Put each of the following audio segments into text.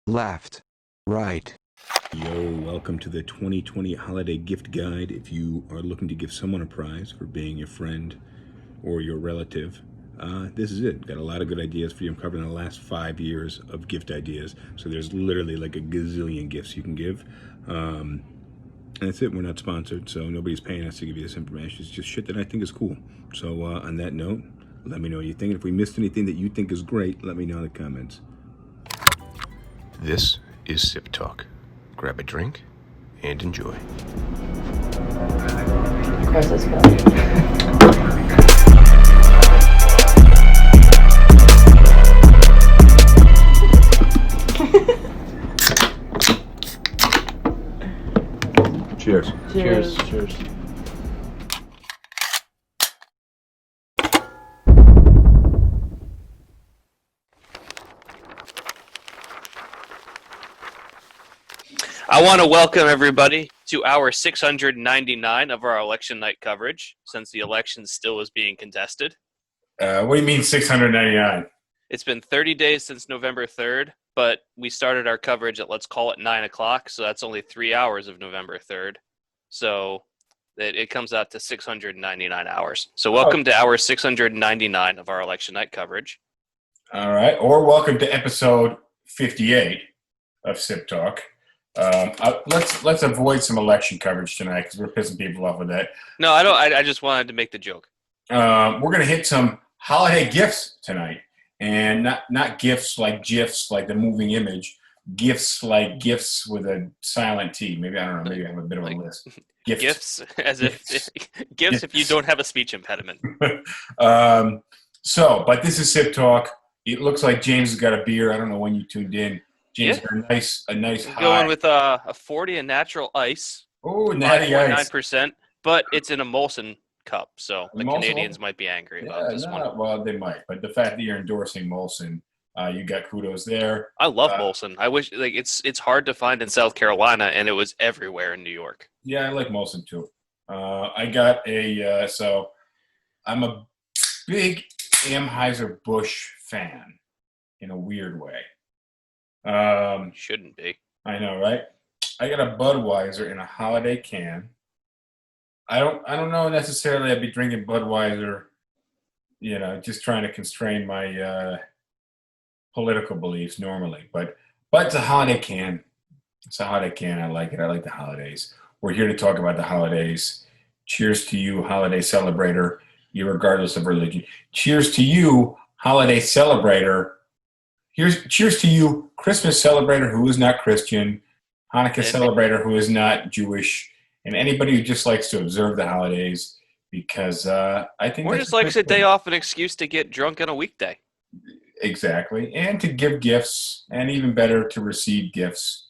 left, right. Yo, welcome to the 2020 Holiday Gift Guide. If you are looking to give someone a prize for being your friend or your relative, this is it. Got a lot of good ideas for you. I'm covering the last 5 years of gift ideas. So there's literally like a gazillion gifts you can give. And that's it. We're not sponsored, so nobody's paying us to give you this information. It's just shit that I think is cool. So on that note, let me know what you think. And if we missed anything that you think is great, let me know in the comments. This is SipTalk. Grab a drink and enjoy. Of course, let's go. Cheers. Cheers. Cheers. I want to welcome everybody to hour 699 of our election night coverage, since the election still is being contested. What do you mean 699? It's been 30 days since November 3rd, but we started our coverage at, let's call it 9 o'clock, so that's only 3 hours of November 3rd. So it comes out to 699 hours. So welcome to hour 699 of our election night coverage. All right. Or welcome to episode 58 of Sip Talk. Let's avoid some election coverage tonight because we're pissing people off with that. No, I don't. I just wanted to make the joke. We're going to hit some holiday gifts tonight. And not gifts like GIFs, like the moving image. Gifts like gifts with a silent T. Maybe, I don't know, maybe I have a bit of a list. Gifts, as if gifts if you don't have a speech impediment. But this is Sip Talk. It looks like James has got a beer. I don't know when you tuned in. James got a nice high. Going with a 40 and natural ice. Oh, natty ice. 9%, but it's in a Molson cup, so the Molson? Canadians might be angry about this one. Well, they might, but the fact that you're endorsing Molson, you got kudos there. I love Molson. I wish it's hard to find in South Carolina, and it was everywhere in New York. Yeah, I like Molson too. I got so I'm a big Anheuser-Busch fan in a weird way. Shouldn't be. I know, right? I got a Budweiser in a holiday can. I don't know necessarily I'd be drinking Budweiser, just trying to constrain my political beliefs normally. But it's a holiday can. It's a holiday can. I like it. I like the holidays. We're here to talk about the holidays. Cheers to you, holiday celebrator, regardless of religion. Cheers to you, holiday celebrator. Cheers to you, Christmas celebrator who is not Christian, Hanukkah celebrator who is not Jewish, and anybody who just likes to observe the holidays, because I think or just likes a day off, an excuse to get drunk on a weekday. Exactly, and to give gifts, and even better to receive gifts,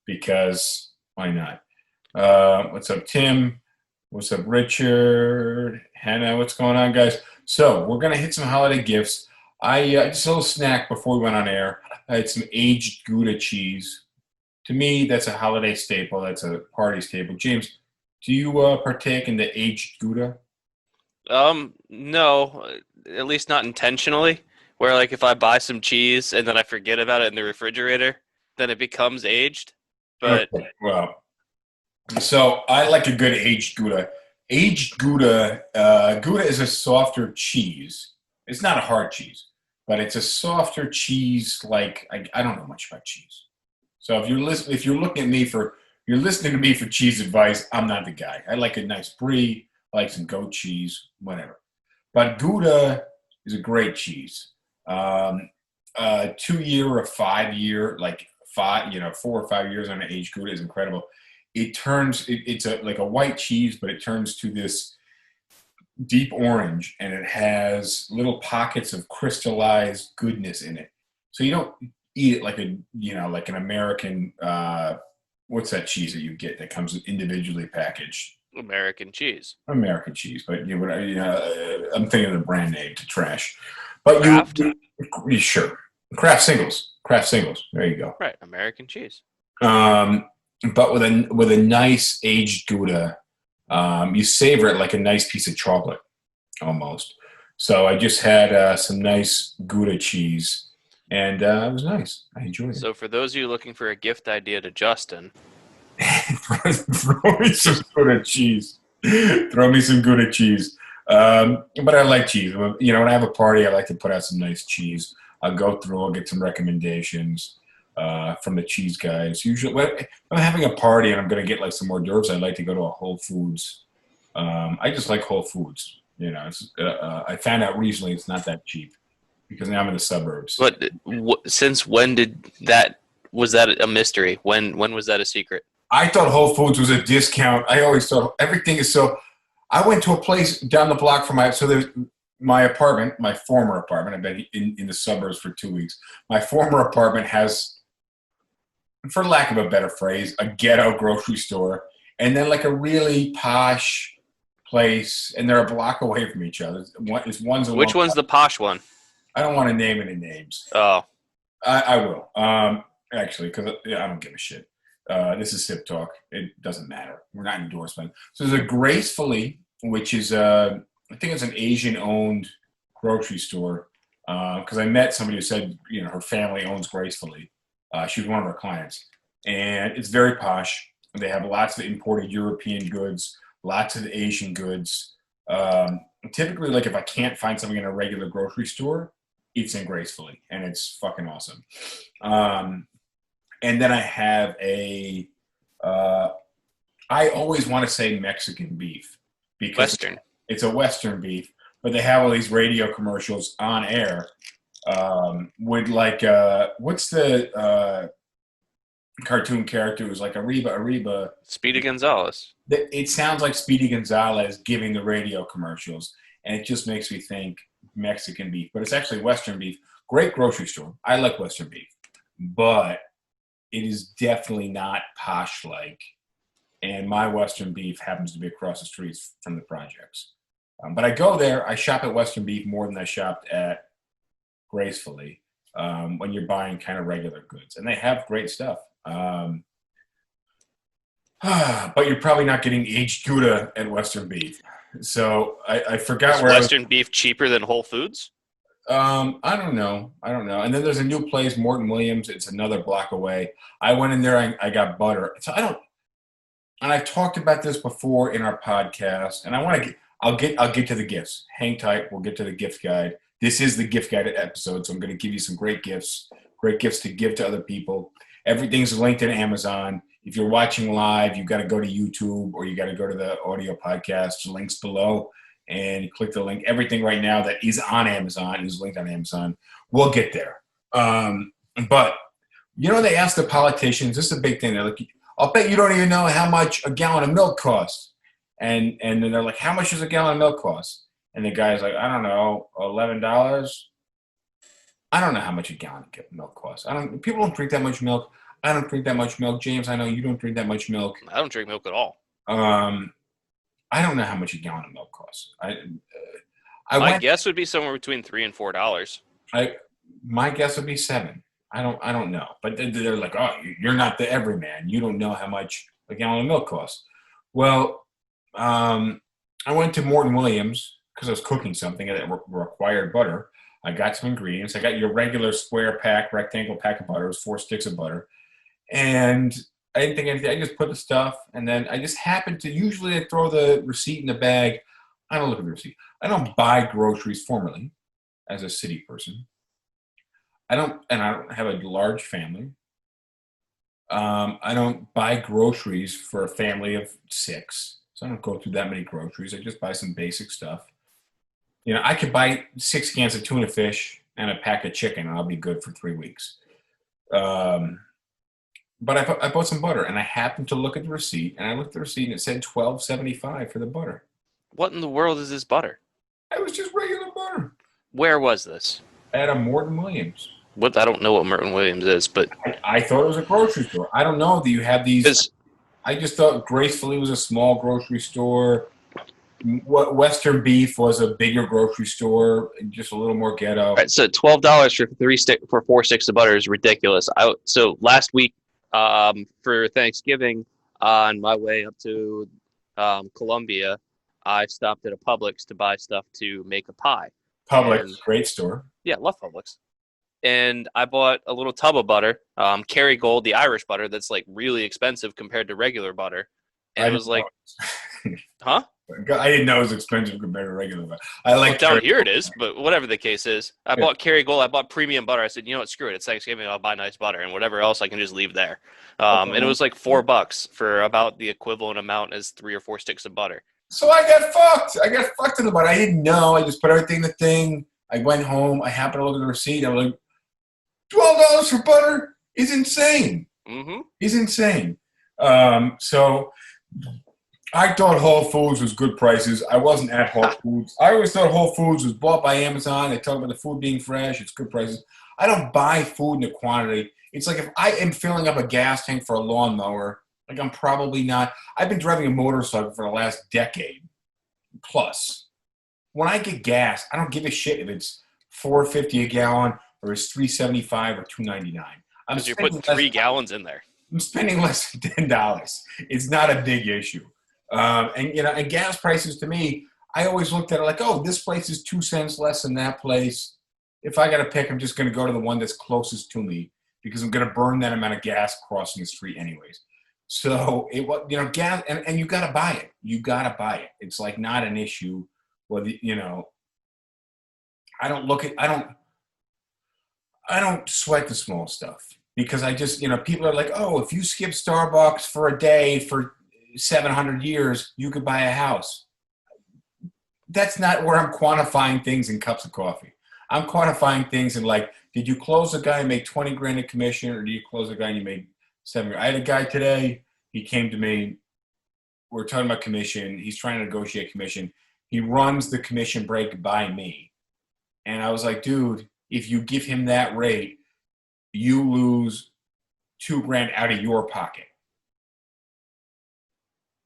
because why not? What's up, Tim? What's up, Richard? Hannah, what's going on, guys? So we're gonna hit some holiday gifts. I just a little snack before we went on air. I had some aged Gouda cheese. To me, that's a holiday staple. That's a party staple. James, do you partake in the aged Gouda? No, at least not intentionally. Where like if I buy some cheese and then I forget about it in the refrigerator, then it becomes aged. But okay. Well, so I like a good aged Gouda. Aged Gouda, Gouda is a softer cheese. It's not a hard cheese, but it's a softer cheese. Like I don't know much about cheese. So if you're listening to me for cheese advice, I'm not the guy. I like a nice brie, I like some goat cheese, whatever. But Gouda is a great cheese. 2 year or 5 year, 4 or 5 years on an aged Gouda is incredible. It's like a white cheese, but it turns to this deep orange, and it has little pockets of crystallized goodness in it. So you don't eat it like an American, what's that cheese that you get that comes individually packaged? American cheese. But I'm thinking of the brand name to trash. But Kraft? you sure. Kraft singles. There you go. Right, American cheese. But with a nice aged Gouda, you savor it like a nice piece of chocolate, almost. So I just had some nice Gouda cheese And it was nice. I enjoyed it. So for those of you looking for a gift idea to Justin, Throw me some Gouda cheese. Throw me some Gouda cheese. But I like cheese. You know, when I have a party, I like to put out some nice cheese. I'll go through. I'll get some recommendations from the cheese guys. Usually, when I'm having a party and I'm going to get like some hors d'oeuvres, I like to go to a Whole Foods. I just like Whole Foods. You know, I found out recently it's not that cheap because now I'm in the suburbs. but since when did that? Was that a mystery? When was that a secret? I thought Whole Foods was a discount. I always thought everything is so. I went to a place down the block from there's my apartment, my former apartment. I've been in the suburbs for 2 weeks. My former apartment has, for lack of a better phrase, a ghetto grocery store, and then like a really posh place, and they're a block away from each other. Which one's the posh one? I don't want to name any names. Oh, I will. Actually, because I don't give a shit. This is SipTalk. It doesn't matter. We're not endorsement. So there's a Gracefully, which is I think it's an Asian-owned grocery store. Because I met somebody who said, you know, her family owns Gracefully. She was one of our clients, and it's very posh. They have lots of imported European goods, lots of Asian goods. Typically, like if I can't find something in a regular grocery store, it's in Gracefully, and it's fucking awesome. And then I have I always want to say Mexican beef because Western. it's a Western beef, but they have all these radio commercials on air with like, what's the cartoon character who's like Arriba. Speedy Gonzalez. It sounds like Speedy Gonzalez giving the radio commercials, and it just makes me think Mexican beef, but it's actually Western beef. Great grocery store. I like Western beef, but it is definitely not posh-like, and my Western beef happens to be across the street from the projects. But I go there. I shop at Western Beef more than I shopped at Gracefully when you're buying kind of regular goods, and they have great stuff. But you're probably not getting aged Gouda at Western Beef. So I forgot Is where Western beef cheaper than Whole Foods? I don't know. And then there's a new place, Morton Williams. It's another block away. I went in there. I got butter. So I don't. And I've talked about this before in our podcast. And I want to. I'll get to the gifts. Hang tight. We'll get to the gift guide. This is the gift guide episode, so I'm going to give you some great gifts to give to other people. Everything's linked in Amazon. If you're watching live, you got to go to YouTube or you got to go to the audio podcast. Links below. And click the link. Everything right now that is on Amazon is linked on Amazon. We'll get there. But, you know, they ask the politicians, this is a big thing. They're like, I'll bet you don't even know how much a gallon of milk costs. And then they're like, how much does a gallon of milk cost? And the guy's like, I don't know, $11? I don't know how much a gallon of milk costs. People don't drink that much milk. I don't drink that much milk. James, I know you don't drink that much milk. I don't drink milk at all. I don't know how much a gallon of milk costs. My guess would be somewhere between $3 and $4. My guess would be $7. I don't know. But they're like, oh, you're not the everyman. You don't know how much a gallon of milk costs. Well, I went to Morton Williams because I was cooking something that required butter. I got some ingredients. I got your regular square pack, rectangle pack of butter. It was 4 sticks of butter. And I didn't think anything. I just put the stuff, and then I just happened to. Usually, I throw the receipt in the bag. I don't look at the receipt. I don't buy groceries formally, as a city person. I don't have a large family. I don't buy groceries for a family of 6, so I don't go through that many groceries. I just buy some basic stuff. You know, I could buy 6 cans of tuna fish and a pack of chicken, and I'll be good for 3 weeks. But I bought some butter, and I happened to look at the receipt, and I looked at the receipt, and it said $12.75 for the butter. What in the world is this butter? It was just regular butter. Where was this? At a Morton Williams. I don't know what Morton Williams is, but I thought it was a grocery store. I don't know that you have these. I just thought Gracefully was a small grocery store. Western Beef was a bigger grocery store, just a little more ghetto. All right, so $12 for 4 sticks of butter is ridiculous. So last week, for Thanksgiving, on my way up to Columbia, I stopped at a Publix to buy stuff to make a pie. Publix, great store. Yeah, love Publix. and I bought a little tub of butter, Kerrygold, the Irish butter that's like really expensive compared to regular butter. And I it was didn't like, know. huh? I didn't know it was expensive compared to regular butter. I Well, like down Kerrygold. here it is, but whatever the case is, I Yeah. bought Kerrygold. I bought premium butter. I said, you know what, screw it. It's Thanksgiving. I'll buy nice butter, and whatever else I can just leave there. And it was like $4 for about the equivalent amount as 3 or 4 sticks of butter. So I got fucked. I got fucked in the butt. I didn't know. I just put everything in the thing. I went home. I happened to look at the receipt. I was like, $12 for butter is insane. Mm-hmm. He's insane. So I thought Whole Foods was good prices. I wasn't at Whole Foods. I always thought Whole Foods was bought by Amazon. They talk about the food being fresh. It's good prices. I don't buy food in a quantity. It's like if I am filling up a gas tank for a lawnmower, like I'm probably not. I've been driving a motorcycle for the last decade plus. When I get gas, I don't give a shit if it's $4.50 a gallon or it's $3.75 or $2.99. Because you're putting 3 gallons in there. I'm spending less than $10. It's not a big issue. And gas prices to me, I always looked at it like, oh, this place is 2 cents less than that place. If I got to pick, I'm just going to go to the one that's closest to me because I'm going to burn that amount of gas crossing the street anyways. So gas, and you got to buy it. You got to buy it. It's like not an issue. Whether I don't sweat the small stuff because I just people are like, oh, if you skip Starbucks for a day for 700 years, you could buy a house. That's not where I'm quantifying things in cups of coffee. I'm quantifying things in like, did you close a guy and make 20 grand in commission, or do you close a guy and you made 7 grand? I had a guy today. He came to me. We're talking about commission. He's trying to negotiate commission. He runs the commission break by me, and I was like, dude, if you give him that rate, you lose 2 grand out of your pocket.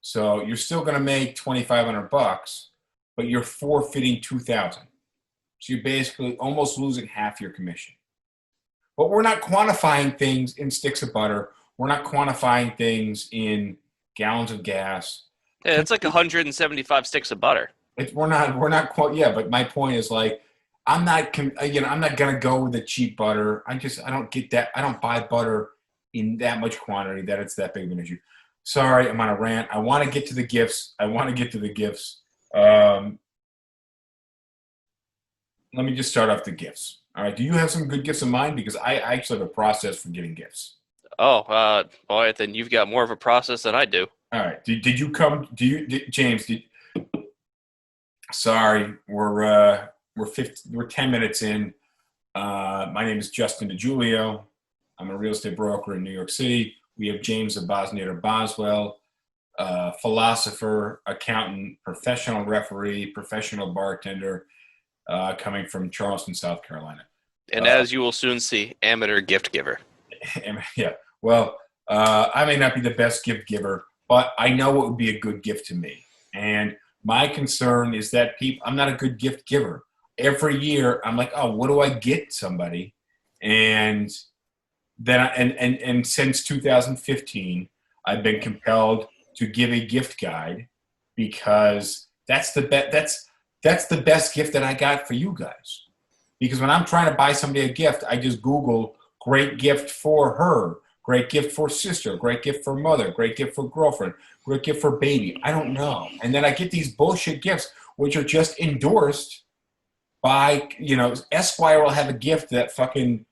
So you're still going to make $2,500, but you're forfeiting $2,000. So you're basically almost losing half your commission. But we're not quantifying things in sticks of butter. We're not quantifying things in gallons of gas. Yeah, it's like 175 sticks of butter. We're not. Yeah, but my point is like, I'm not going to go with the cheap butter. I don't get that. I don't buy butter in that much quantity that it's that big of an issue. Sorry, I'm on a rant. I want to get to the gifts. Let me just start off the gifts. All right. Do you have some good gifts in mind? Because I actually have a process for getting gifts. Oh, boy, then you've got more of a process than I do. All right. Did you come? James? Sorry, we're 10 minutes in. My name is Justin DiGiulio. I'm a real estate broker in New York City. We have James of Boswell, philosopher, accountant, professional referee, professional bartender, coming from Charleston, South Carolina. And as you will soon see, amateur gift giver. Yeah. Well, I may not be the best gift giver, but I know what would be a good gift to me. And my concern is that I'm not a good gift giver. Every year, I'm like, oh, what do I get somebody? And then, and since 2015, I've been compelled to give a gift guide because that's the best gift that I got for you guys. Because when I'm trying to buy somebody a gift, I just Google great gift for her, great gift for sister, great gift for mother, great gift for girlfriend, great gift for baby. I don't know. And then I get these bullshit gifts, which are just endorsed by, Esquire will have a gift that fucking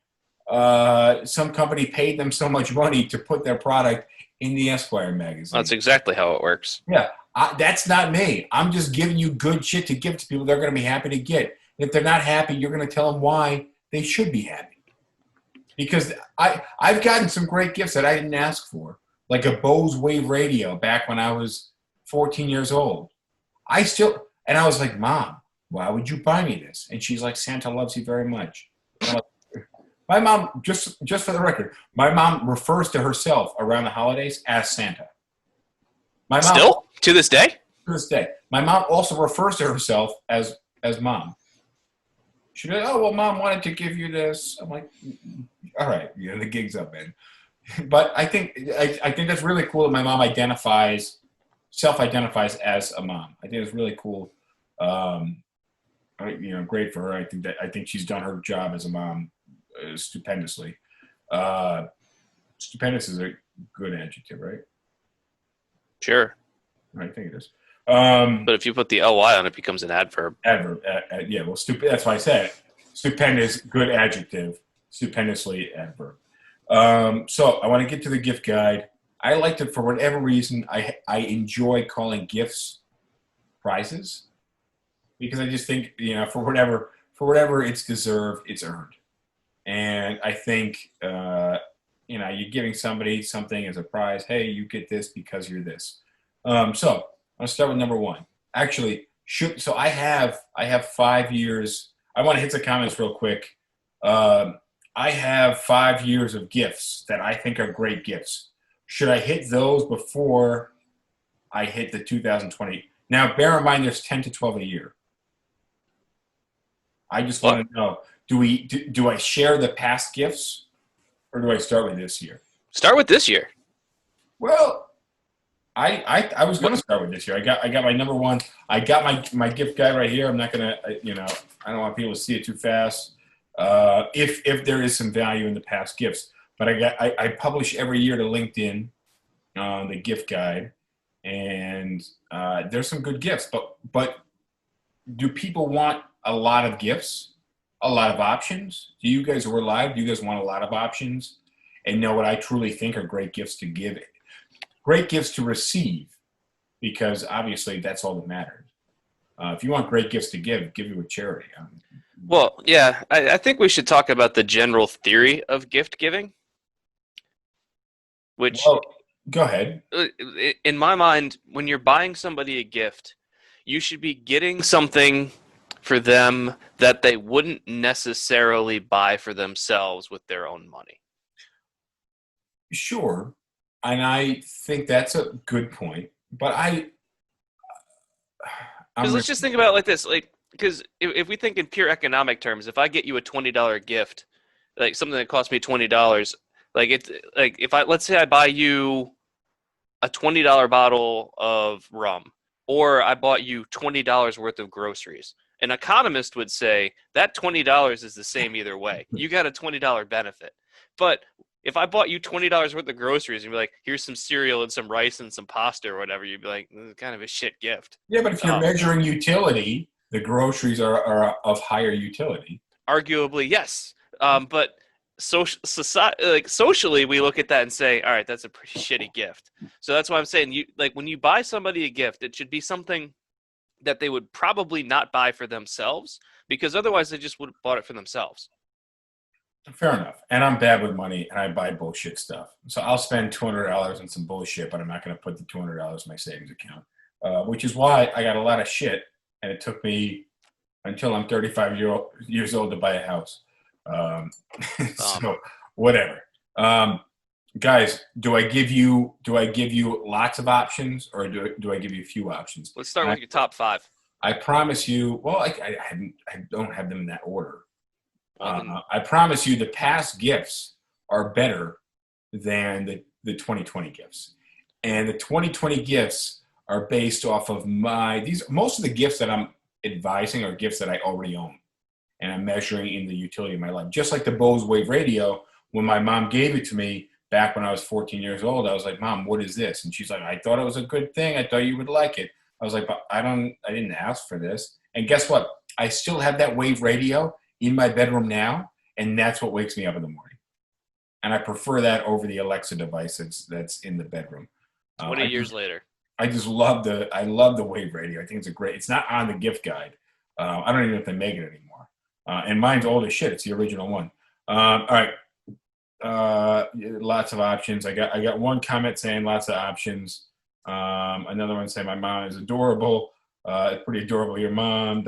some company paid them so much money to put their product in the Esquire magazine. That's exactly how it works. Yeah, that's not me. I'm just giving you good shit to give to people they're going to be happy to get. If they're not happy, you're going to tell them why they should be happy. Because I've gotten some great gifts that I didn't ask for, like a Bose Wave radio back when I was 14 years old. I was like, Mom, why would you buy me this? And she's like, Santa loves you very much. My mom, just for the record, my mom refers to herself around the holidays as Santa. My mom, still to this day. To this day, my mom also refers to herself as Mom. She'd be like, oh well, Mom wanted to give you this. I'm like, all right, the gig's up, man. But I think that's really cool that my mom self-identifies as a mom. I think it's really cool. Great for her. I think she's done her job as a mom stupendously. Stupendous is a good adjective, right? Sure. I think it is. But if you put the ly on it, becomes an adverb. Adverb. Yeah, well, stupid. That's why I said it. Stupendous, good adjective. Stupendously, adverb. So I want to get to the gift guide. I like to, for whatever reason, I enjoy calling gifts prizes because I just think, for whatever it's deserved, it's earned. And I think, you're giving somebody something as a prize. Hey, you get this because you're this. So I'll start with number one. Actually, so I have 5 years. I want to hit the comments real quick. I have 5 years of gifts that I think are great gifts. Should I hit those before I hit the 2020? Now, bear in mind, there's 10 to 12 a year. I just want to know, do I share the past gifts or do I start with this year? Start with this year. Well, I was going to start with this year. I got my number one. I got my gift guide right here. I'm not going to, I don't want people to see it too fast. If there is some value in the past gifts, but I publish every year to LinkedIn the gift guide, and there's some good gifts. But do people want a lot of gifts, a lot of options? Do you guys who are live? Do you guys want a lot of options and know what I truly think are great gifts to give, great gifts to receive? Because obviously that's all that matters. If you want great gifts to give you a charity. Well, yeah, I think we should talk about the general theory of gift giving, which, go ahead. In my mind, when you're buying somebody a gift, you should be getting something for them that they wouldn't necessarily buy for themselves with their own money. Sure, and I think that's a good point, but because let's just think about it like this, because if we think in pure economic terms, if I get you a $20 gift, like something that cost me $20, let's say I buy you a $20 bottle of rum, or I bought you $20 worth of groceries. An economist would say that $20 is the same either way. You got a $20 benefit. But if I bought you $20 worth of groceries and be like, here's some cereal and some rice and some pasta or whatever, you'd be like, this is kind of a shit gift. Yeah, but if you're measuring utility, the groceries are of higher utility. Arguably, yes. But socially, we look at that and say, all right, that's a pretty shitty gift. So that's why I'm saying, when you buy somebody a gift, it should be something that they would probably not buy for themselves, because otherwise they just would have bought it for themselves. Fair enough. And I'm bad with money, and I buy bullshit stuff. So I'll spend $200 on some bullshit, but I'm not going to put the $200 in my savings account, which is why I got a lot of shit, and it took me until I'm 35 years old to buy a house. So whatever. Guys, do I give you lots of options, or do I give you a few options? Let's start with your top 5. I promise you. Well, I don't have them in that order. I promise you, the past gifts are better than the 2020 gifts, and the 2020 gifts are based off of most of the gifts that I'm advising are gifts that I already own, and I'm measuring in the utility of my life. Just like the Bose Wave radio, when my mom gave it to me back when I was 14 years old, I was like, Mom, what is this? And she's like, I thought it was a good thing. I thought you would like it. I was like, but I didn't ask for this. And guess what? I still have that Wave radio in my bedroom now, and that's what wakes me up in the morning. And I prefer that over the Alexa device that's in the bedroom. 20 years later. I just love the Wave radio. I think it's not on the gift guide. I don't even know if they make it anymore. And mine's old as shit. It's the original one. All right. Lots of options. I got one comment saying lots of options. Another one saying my mom is adorable. Pretty adorable, your mom.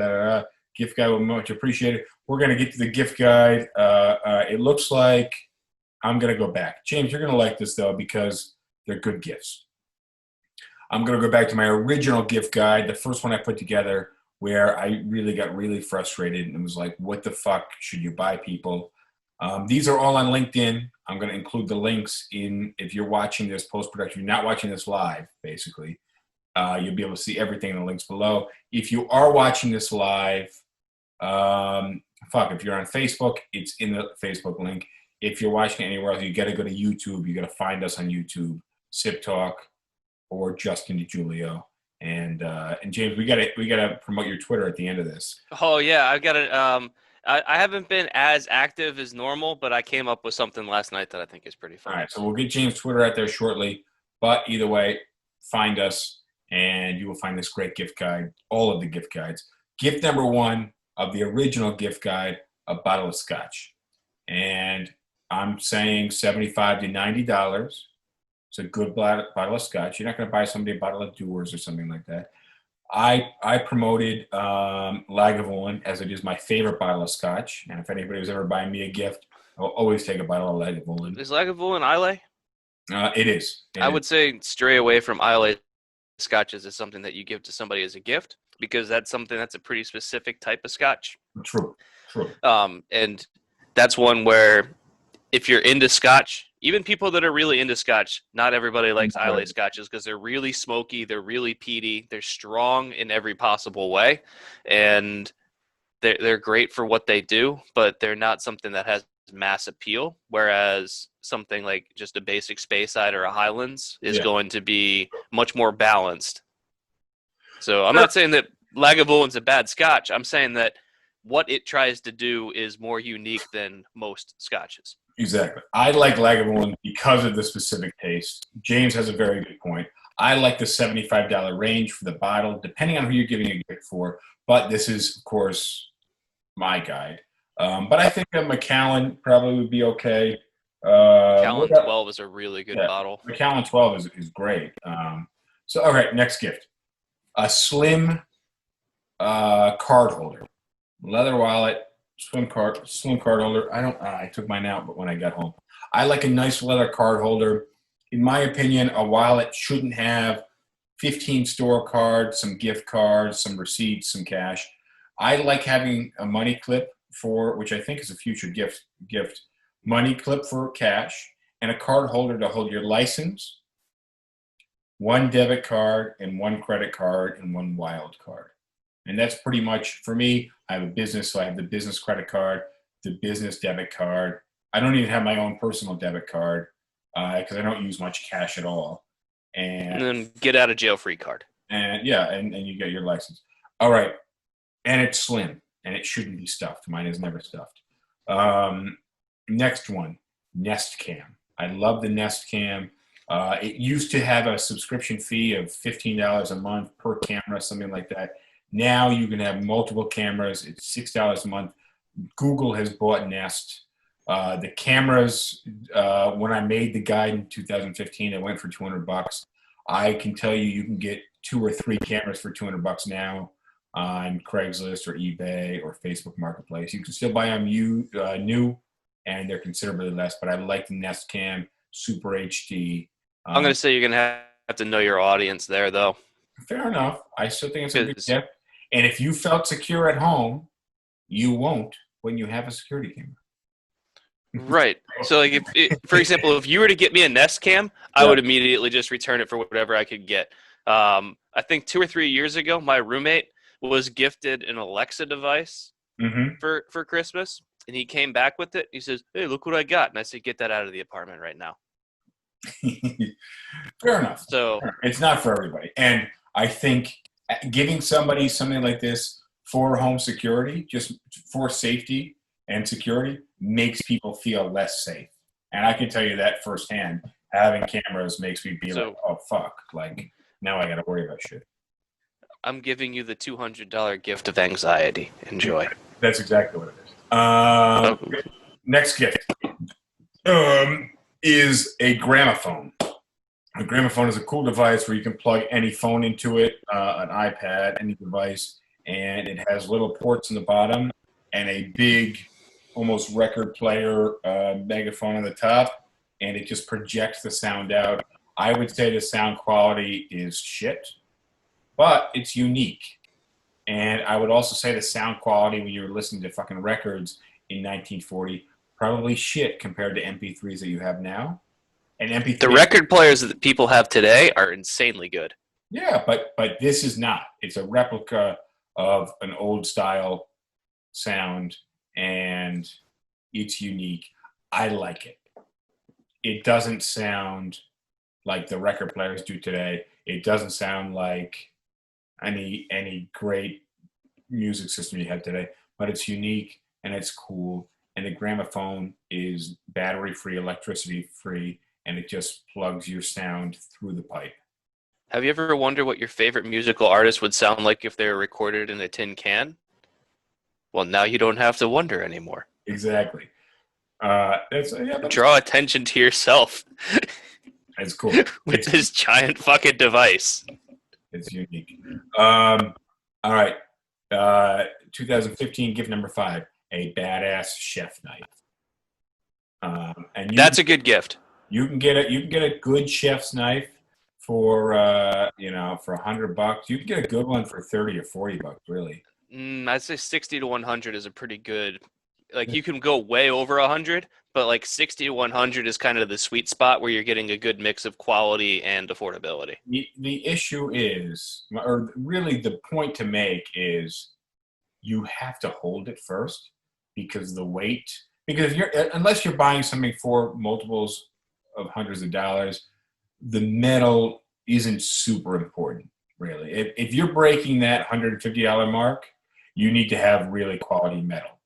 Gift guide will be much appreciated. We're going to get to the gift guide. It looks like I'm going to go back. James, you're going to like this, though, because they're good gifts. I'm going to go back to my original gift guide, the first one I put together, where I really got frustrated and was like, what the fuck should you buy people? These are all on LinkedIn. I'm going to include the links if you're watching this post-production. If you're not watching this live, basically, you'll be able to see everything in the links below. If you are watching this live, If you're on Facebook, it's in the Facebook link. If you're watching anywhere else, you got to go to YouTube. You got to find us on YouTube, SipTalk or Justin DiGiulio. And James, we gotta promote your Twitter at the end of this. Oh yeah, I've got it. I haven't been as active as normal, but I came up with something last night that I think is pretty fun. All right, so we'll get James' Twitter out there shortly. But either way, find us, and you will find this great gift guide, all of the gift guides. Gift number 1 of the original gift guide, a bottle of scotch. And I'm saying $75 to $90. It's a good bottle of scotch. You're not going to buy somebody a bottle of Dewar's or something like that. I promoted Lagavulin as it is my favorite bottle of scotch. And if anybody was ever buying me a gift, I'll always take a bottle of Lagavulin. Is Lagavulin Islay? It is. I would say stray away from Islay scotches is something that you give to somebody as a gift, because that's a pretty specific type of scotch. True. And that's one where if you're into scotch, even people that are really into scotch, not everybody likes Islay scotches because they're really smoky, they're really peaty, they're strong in every possible way, and they're great for what they do, but they're not something that has mass appeal, whereas something like just a basic Speyside or a Highlands is going to be much more balanced. So I'm not saying that Lagavulin's a bad scotch. I'm saying that what it tries to do is more unique than most scotches. Exactly. I like Lagavulin because of the specific taste. James has a very good point. I like the $75 range for the bottle, depending on who you're giving a gift for. But this is, of course, my guide. But I think a Macallan probably would be okay. Macallan 12 is a really good bottle. Macallan 12 is great. So, all right, next gift. A slim card holder. Leather wallet, slim card holder. I took mine out, but when I got home. I like a nice leather card holder. In my opinion, a wallet shouldn't have 15 store cards, some gift cards, some receipts, some cash. I like having a money clip which I think is a future gift, money clip for cash, and a card holder to hold your license, one debit card, and one credit card, and one wild card. And that's pretty much, for me, I have a business, so I have the business credit card, the business debit card. I don't even have my own personal debit card because I don't use much cash at all. And then get out of jail free card. And and you get your license. All right. And it's slim, and it shouldn't be stuffed. Mine is never stuffed. Next one, Nest Cam. I love the Nest Cam. It used to have a subscription fee of $15 a month per camera, something like that. Now you can have multiple cameras. It's $6 a month. Google has bought Nest. The cameras, when I made the guide in 2015, it went for $200. I can tell you can get 2 or 3 cameras for $200 now on Craigslist or eBay or Facebook Marketplace. You can still buy them new, and they're considerably less. But I like the Nest Cam, Super HD. I'm going to say you're going to have to know your audience there, though. Fair enough. I still think it's a good tip. And if you felt secure at home, you won't when you have a security camera. Right. So, like, for example, if you were to get me a Nest Cam, I would immediately just return it for whatever I could get. I think 2 or 3 years ago, my roommate was gifted an Alexa device for Christmas, and he came back with it. He says, "Hey, look what I got!" And I said, "Get that out of the apartment right now." Fair enough. So it's not for everybody, and I think giving somebody something like this for home security, just for safety and security, makes people feel less safe. And I can tell you that firsthand. Having cameras makes me be like, oh, fuck. Like, now I got to worry about shit. I'm giving you the $200 gift of anxiety. Enjoy. That's exactly what it is. Next gift is a gramophone. A gramophone is a cool device where you can plug any phone into it, an iPad, any device, and it has little ports in the bottom and a big, almost record player megaphone on the top, and it just projects the sound out. I would say the sound quality is shit, but it's unique. And I would also say the sound quality when you were listening to fucking records in 1940, probably shit compared to MP3s that you have now. And MP3, the record players that people have today are insanely good. Yeah, but this is not. It's a replica of an old style sound, and it's unique. I like it. It doesn't sound like the record players do today. It doesn't sound like any great music system you have today, but it's unique and it's cool. And the gramophone is battery free, electricity free, and it just plugs your sound through the pipe. Have you ever wondered what your favorite musical artist would sound like if they were recorded in a tin can? Well, now you don't have to wonder anymore. Exactly. Draw attention to yourself It's cool. with this giant fucking device. It's unique. All right. 2015 gift number 5, a badass chef knife. And That's a good gift. You can get a good chef's knife for for $100. You can get a good one for $30 or $40, really. I'd say 60 to 100 is a pretty good. Like you can go way over 100, but like 60 to 100 is kind of the sweet spot where you're getting a good mix of quality and affordability. The issue is, or really the point to make is, you have to hold it first because the weight. Because unless you're buying something for multiples of hundreds of dollars, the metal isn't super important, really. If you're breaking that $150 mark, you need to have really quality metal,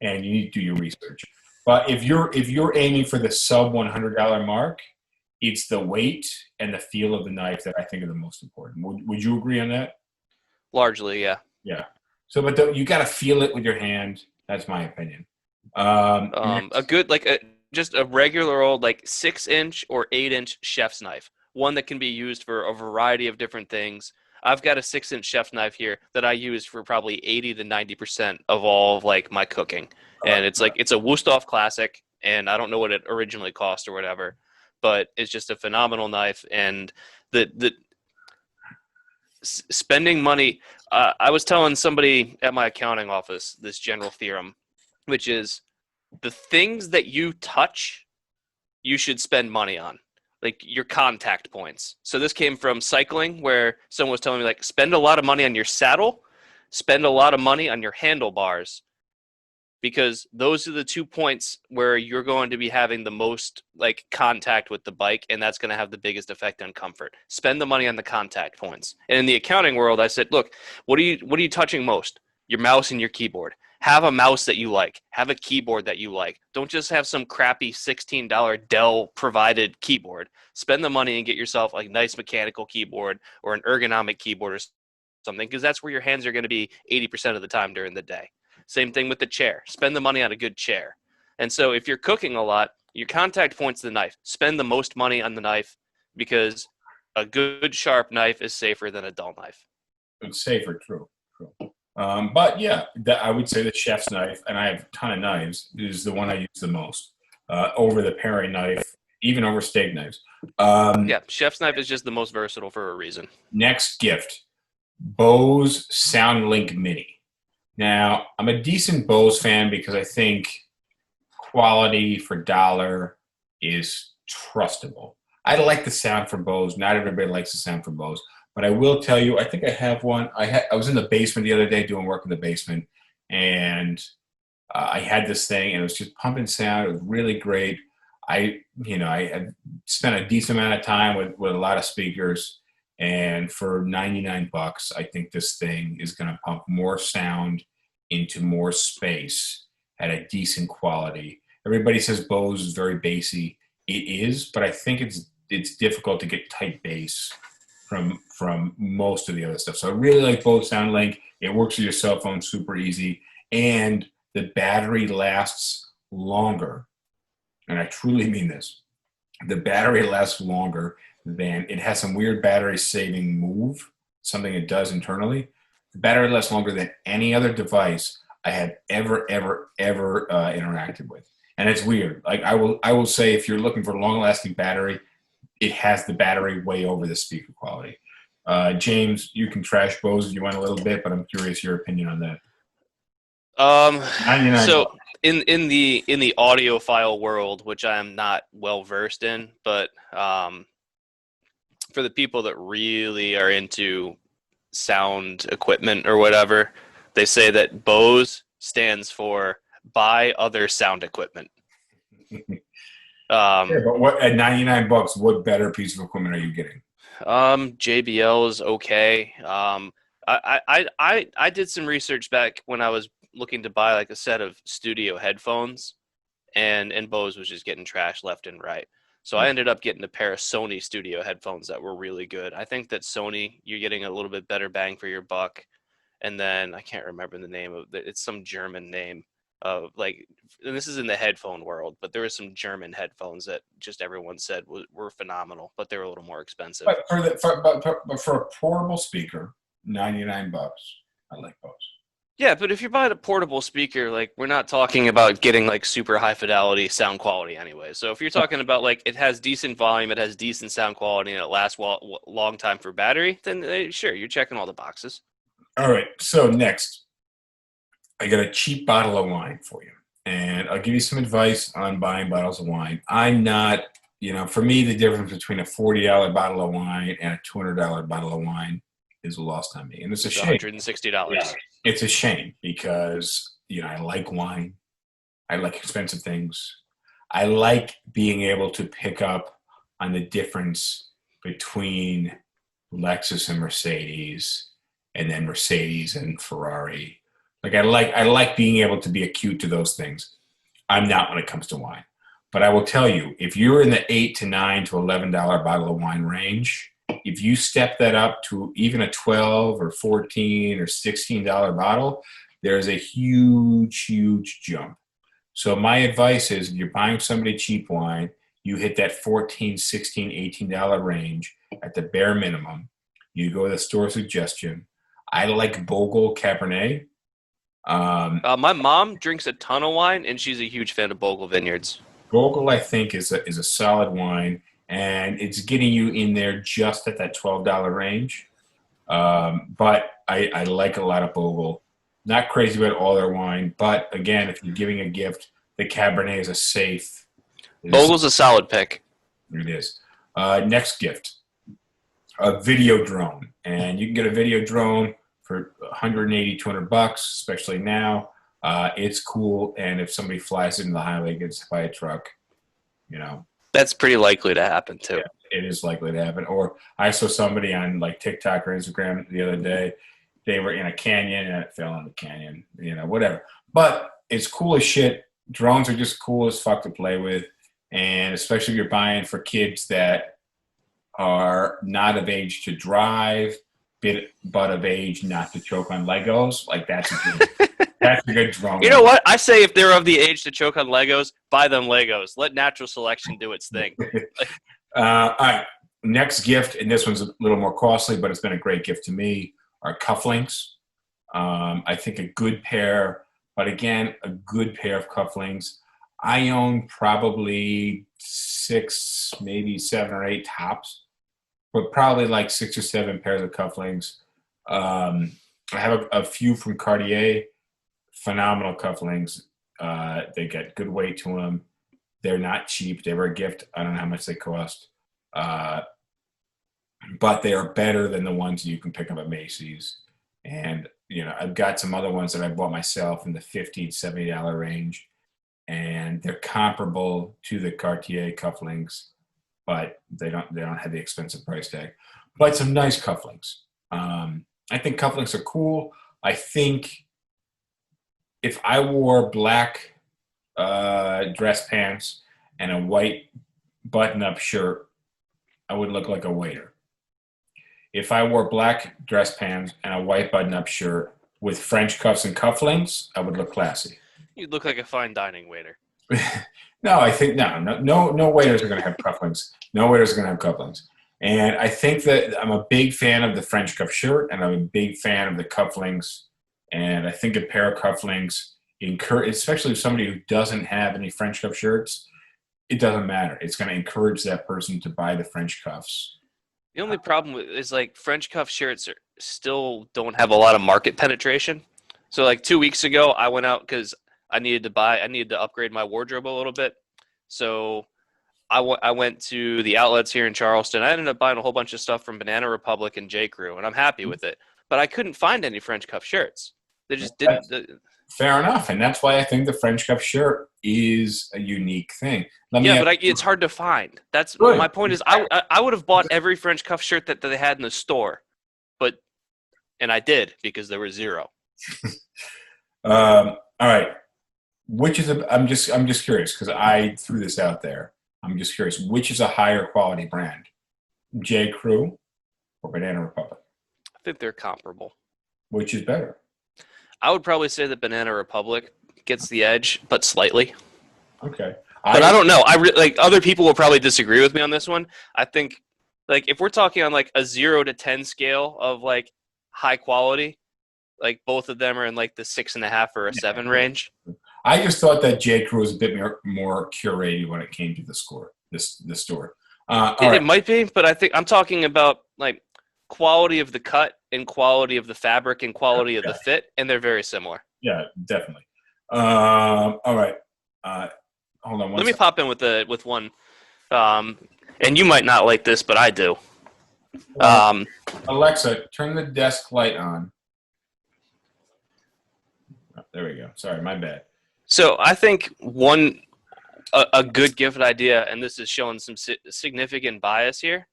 and you need to do your research. But if you're aiming for the sub $100 mark, it's the weight and the feel of the knife that I think are the most important. Would you agree on that? Largely, yeah. Yeah. So, but you got to feel it with your hand. That's my opinion. A good just a regular old 6-inch or 8-inch chef's knife, one that can be used for a variety of different things. I've got a 6-inch chef's knife here that I use for probably 80 to 90% of all of my cooking, and it's a Wusthof classic, and I don't know what it originally cost or whatever, but it's just a phenomenal knife. And the spending money. I was telling somebody at my accounting office this general theorem, which is the things that you touch, you should spend money on, like your contact points. So this came from cycling, where someone was telling me spend a lot of money on your saddle, spend a lot of money on your handlebars, because those are the 2 points where you're going to be having the most contact with the bike, and that's going to have the biggest effect on comfort. Spend the money on the contact points. And in the accounting world, I said, look, what are you touching most? Your mouse and your keyboard. Have a mouse that you like. Have a keyboard that you like. Don't just have some crappy $16 Dell provided keyboard. Spend the money and get yourself a nice mechanical keyboard or an ergonomic keyboard or something, because that's where your hands are going to be 80% of the time during the day. Same thing with the chair. Spend the money on a good chair. And so if you're cooking a lot, your contact point's the knife. Spend the most money on the knife, because a good sharp knife is safer than a dull knife. It's safer, true. But yeah, I would say the chef's knife, and I have a ton of knives, is the one I use the most over the paring knife, even over steak knives. Chef's knife is just the most versatile for a reason. Next gift, Bose SoundLink Mini. Now, I'm a decent Bose fan because I think quality for dollar is trustable. I like the sound from Bose. Not everybody likes the sound from Bose. But I will tell you, I think I have one. I was in the basement the other day doing work in the basement, and I had this thing, and it was just pumping sound. It was really great. I had spent a decent amount of time with a lot of speakers, and for $99, I think this thing is going to pump more sound into more space at a decent quality. Everybody says Bose is very bassy. It is, but I think it's difficult to get tight bass from most of the other stuff. So I really like Bose SoundLink. It works with your cell phone super easy, and the battery lasts longer. And I truly mean this. The battery lasts longer than, it has some weird battery saving move, something it does internally. The battery lasts longer than any other device I have ever interacted with. And it's weird. I will say, if you're looking for long lasting battery, it has the battery way over the speaker quality. James, you can trash Bose if you want a little bit, but I'm curious your opinion on that. So in the audiophile world, which I am not well versed in, but for the people that really are into sound equipment or whatever, they say that Bose stands for buy other sound equipment. Yeah, but what at $99, what better piece of equipment are you getting? JBL is okay. I did some research back when I was looking to buy like a set of studio headphones, and Bose was just getting trashed left and right. So I ended up getting a pair of Sony studio headphones that were really good. I think that Sony, you're getting a little bit better bang for your buck. And then I can't remember the name of it. It's some German name of like, and this is in the headphone world, but there were some German headphones that just everyone said were phenomenal, but they were a little more expensive. But for a portable speaker, $99, I like Bose. Yeah, but if you're buying a portable speaker, like we're not talking about getting like super high fidelity sound quality anyway. So if you're talking about like it has decent volume, it has decent sound quality, and it lasts long time for battery, then sure, you're checking all the boxes. All right, so next, I got a cheap bottle of wine for you. And I'll give you some advice on buying bottles of wine. I'm not, for me, the difference between a $40 bottle of wine and a $200 bottle of wine is lost on me. And it's a shame. $160. Yeah. It's a shame because, I like wine. I like expensive things. I like being able to pick up on the difference between Lexus and Mercedes, and then Mercedes and Ferrari. Like I like being able to be acute to those things. I'm not when it comes to wine. But I will tell you, if you're in the $8 to $9 to $11 bottle of wine range, if you step that up to even a $12 or $14 or $16 bottle, there's a huge, huge jump. So my advice is if you're buying somebody cheap wine, you hit that $14, $16, $18 range at the bare minimum. You go with a store suggestion. I like Bogle Cabernet. My mom drinks a ton of wine, and she's a huge fan of Bogle Vineyards. Bogle, I think, is a solid wine, and it's getting you in there just at that $12 range. But I like a lot of Bogle. Not crazy about all their wine, but again, if you're giving a gift, the Cabernet is a safe. Bogle's a solid pick. It is. Next gift, a video drone, and you can get a video drone for $180, $200, especially now. It's cool, and if somebody flies into the highway, gets hit by a truck, That's pretty likely to happen too. Yeah, it is likely to happen. Or I saw somebody on like TikTok or Instagram the other day. They were in a canyon and it fell in the canyon. Whatever. But it's cool as shit. Drones are just cool as fuck to play with, and especially if you're buying for kids that are not of age to drive, but of age not to choke on Legos. Like that's a good drone. You know what? I say if they're of the age to choke on Legos, buy them Legos. Let natural selection do its thing. All right. Next gift, and this one's a little more costly, but it's been a great gift to me, are cufflinks. I think a good pair, but again, a good pair of cufflinks. I own probably 6, maybe 7 or 8 tops, but probably like 6 or 7 pairs of cufflinks. I have a few from Cartier, phenomenal cufflinks. They get good weight to them. They're not cheap. They were a gift. I don't know how much they cost. But they are better than the ones you can pick up at Macy's. And, I've got some other ones that I bought myself in the $50, $70 range. And they're comparable to the Cartier cufflinks, but they don't have the expensive price tag. But some nice cufflinks. I think cufflinks are cool. I think if I wore black dress pants and a white button-up shirt, I would look like a waiter. If I wore black dress pants and a white button-up shirt with French cuffs and cufflinks, I would look classy. You'd look like a fine dining waiter. No, I think no waiters are going to have cufflinks. No waiters are going to have cufflinks. And I think that I'm a big fan of the French cuff shirt, and I'm a big fan of the cufflinks. And I think a pair of cufflinks, especially if somebody who doesn't have any French cuff shirts, it doesn't matter. It's going to encourage that person to buy the French cuffs. The only problem is like French cuff shirts still don't have a lot of market penetration. So like 2 weeks ago, I went out because I needed to upgrade my wardrobe a little bit. So I went to the outlets here in Charleston. I ended up buying a whole bunch of stuff from Banana Republic and J. Crew, and I'm happy with it. But I couldn't find any French cuff shirts. They just didn't. Fair enough, and that's why I think the French cuff shirt is a unique thing. It's hard to find. That's Good. my point. Is I would have bought every French cuff shirt that they had in the store, and I did because there were zero. All right. I'm just curious because I threw this out there. I'm just curious. Which is a higher quality brand, J. Crew or Banana Republic? I think they're comparable. Which is better? I would probably say that Banana Republic gets the edge, but slightly. Okay. But I don't know. Other people will probably disagree with me on this one. I think like if we're talking on like a 0 to 10 scale of like high quality, like both of them are in like the 6.5 or a 7 range. I just thought that J. Crew was a bit more curated when it came to the store. It might be, but I think I'm talking about like quality of the cut and quality of the fabric and quality of the fit, and they're very similar. Yeah, definitely. All right. Hold on. Let me pop in with one, and you might not like this, but I do. Alexa, turn the desk light on. Oh, there we go. Sorry, my bad. So I think a good gift idea, and this is showing some significant bias here,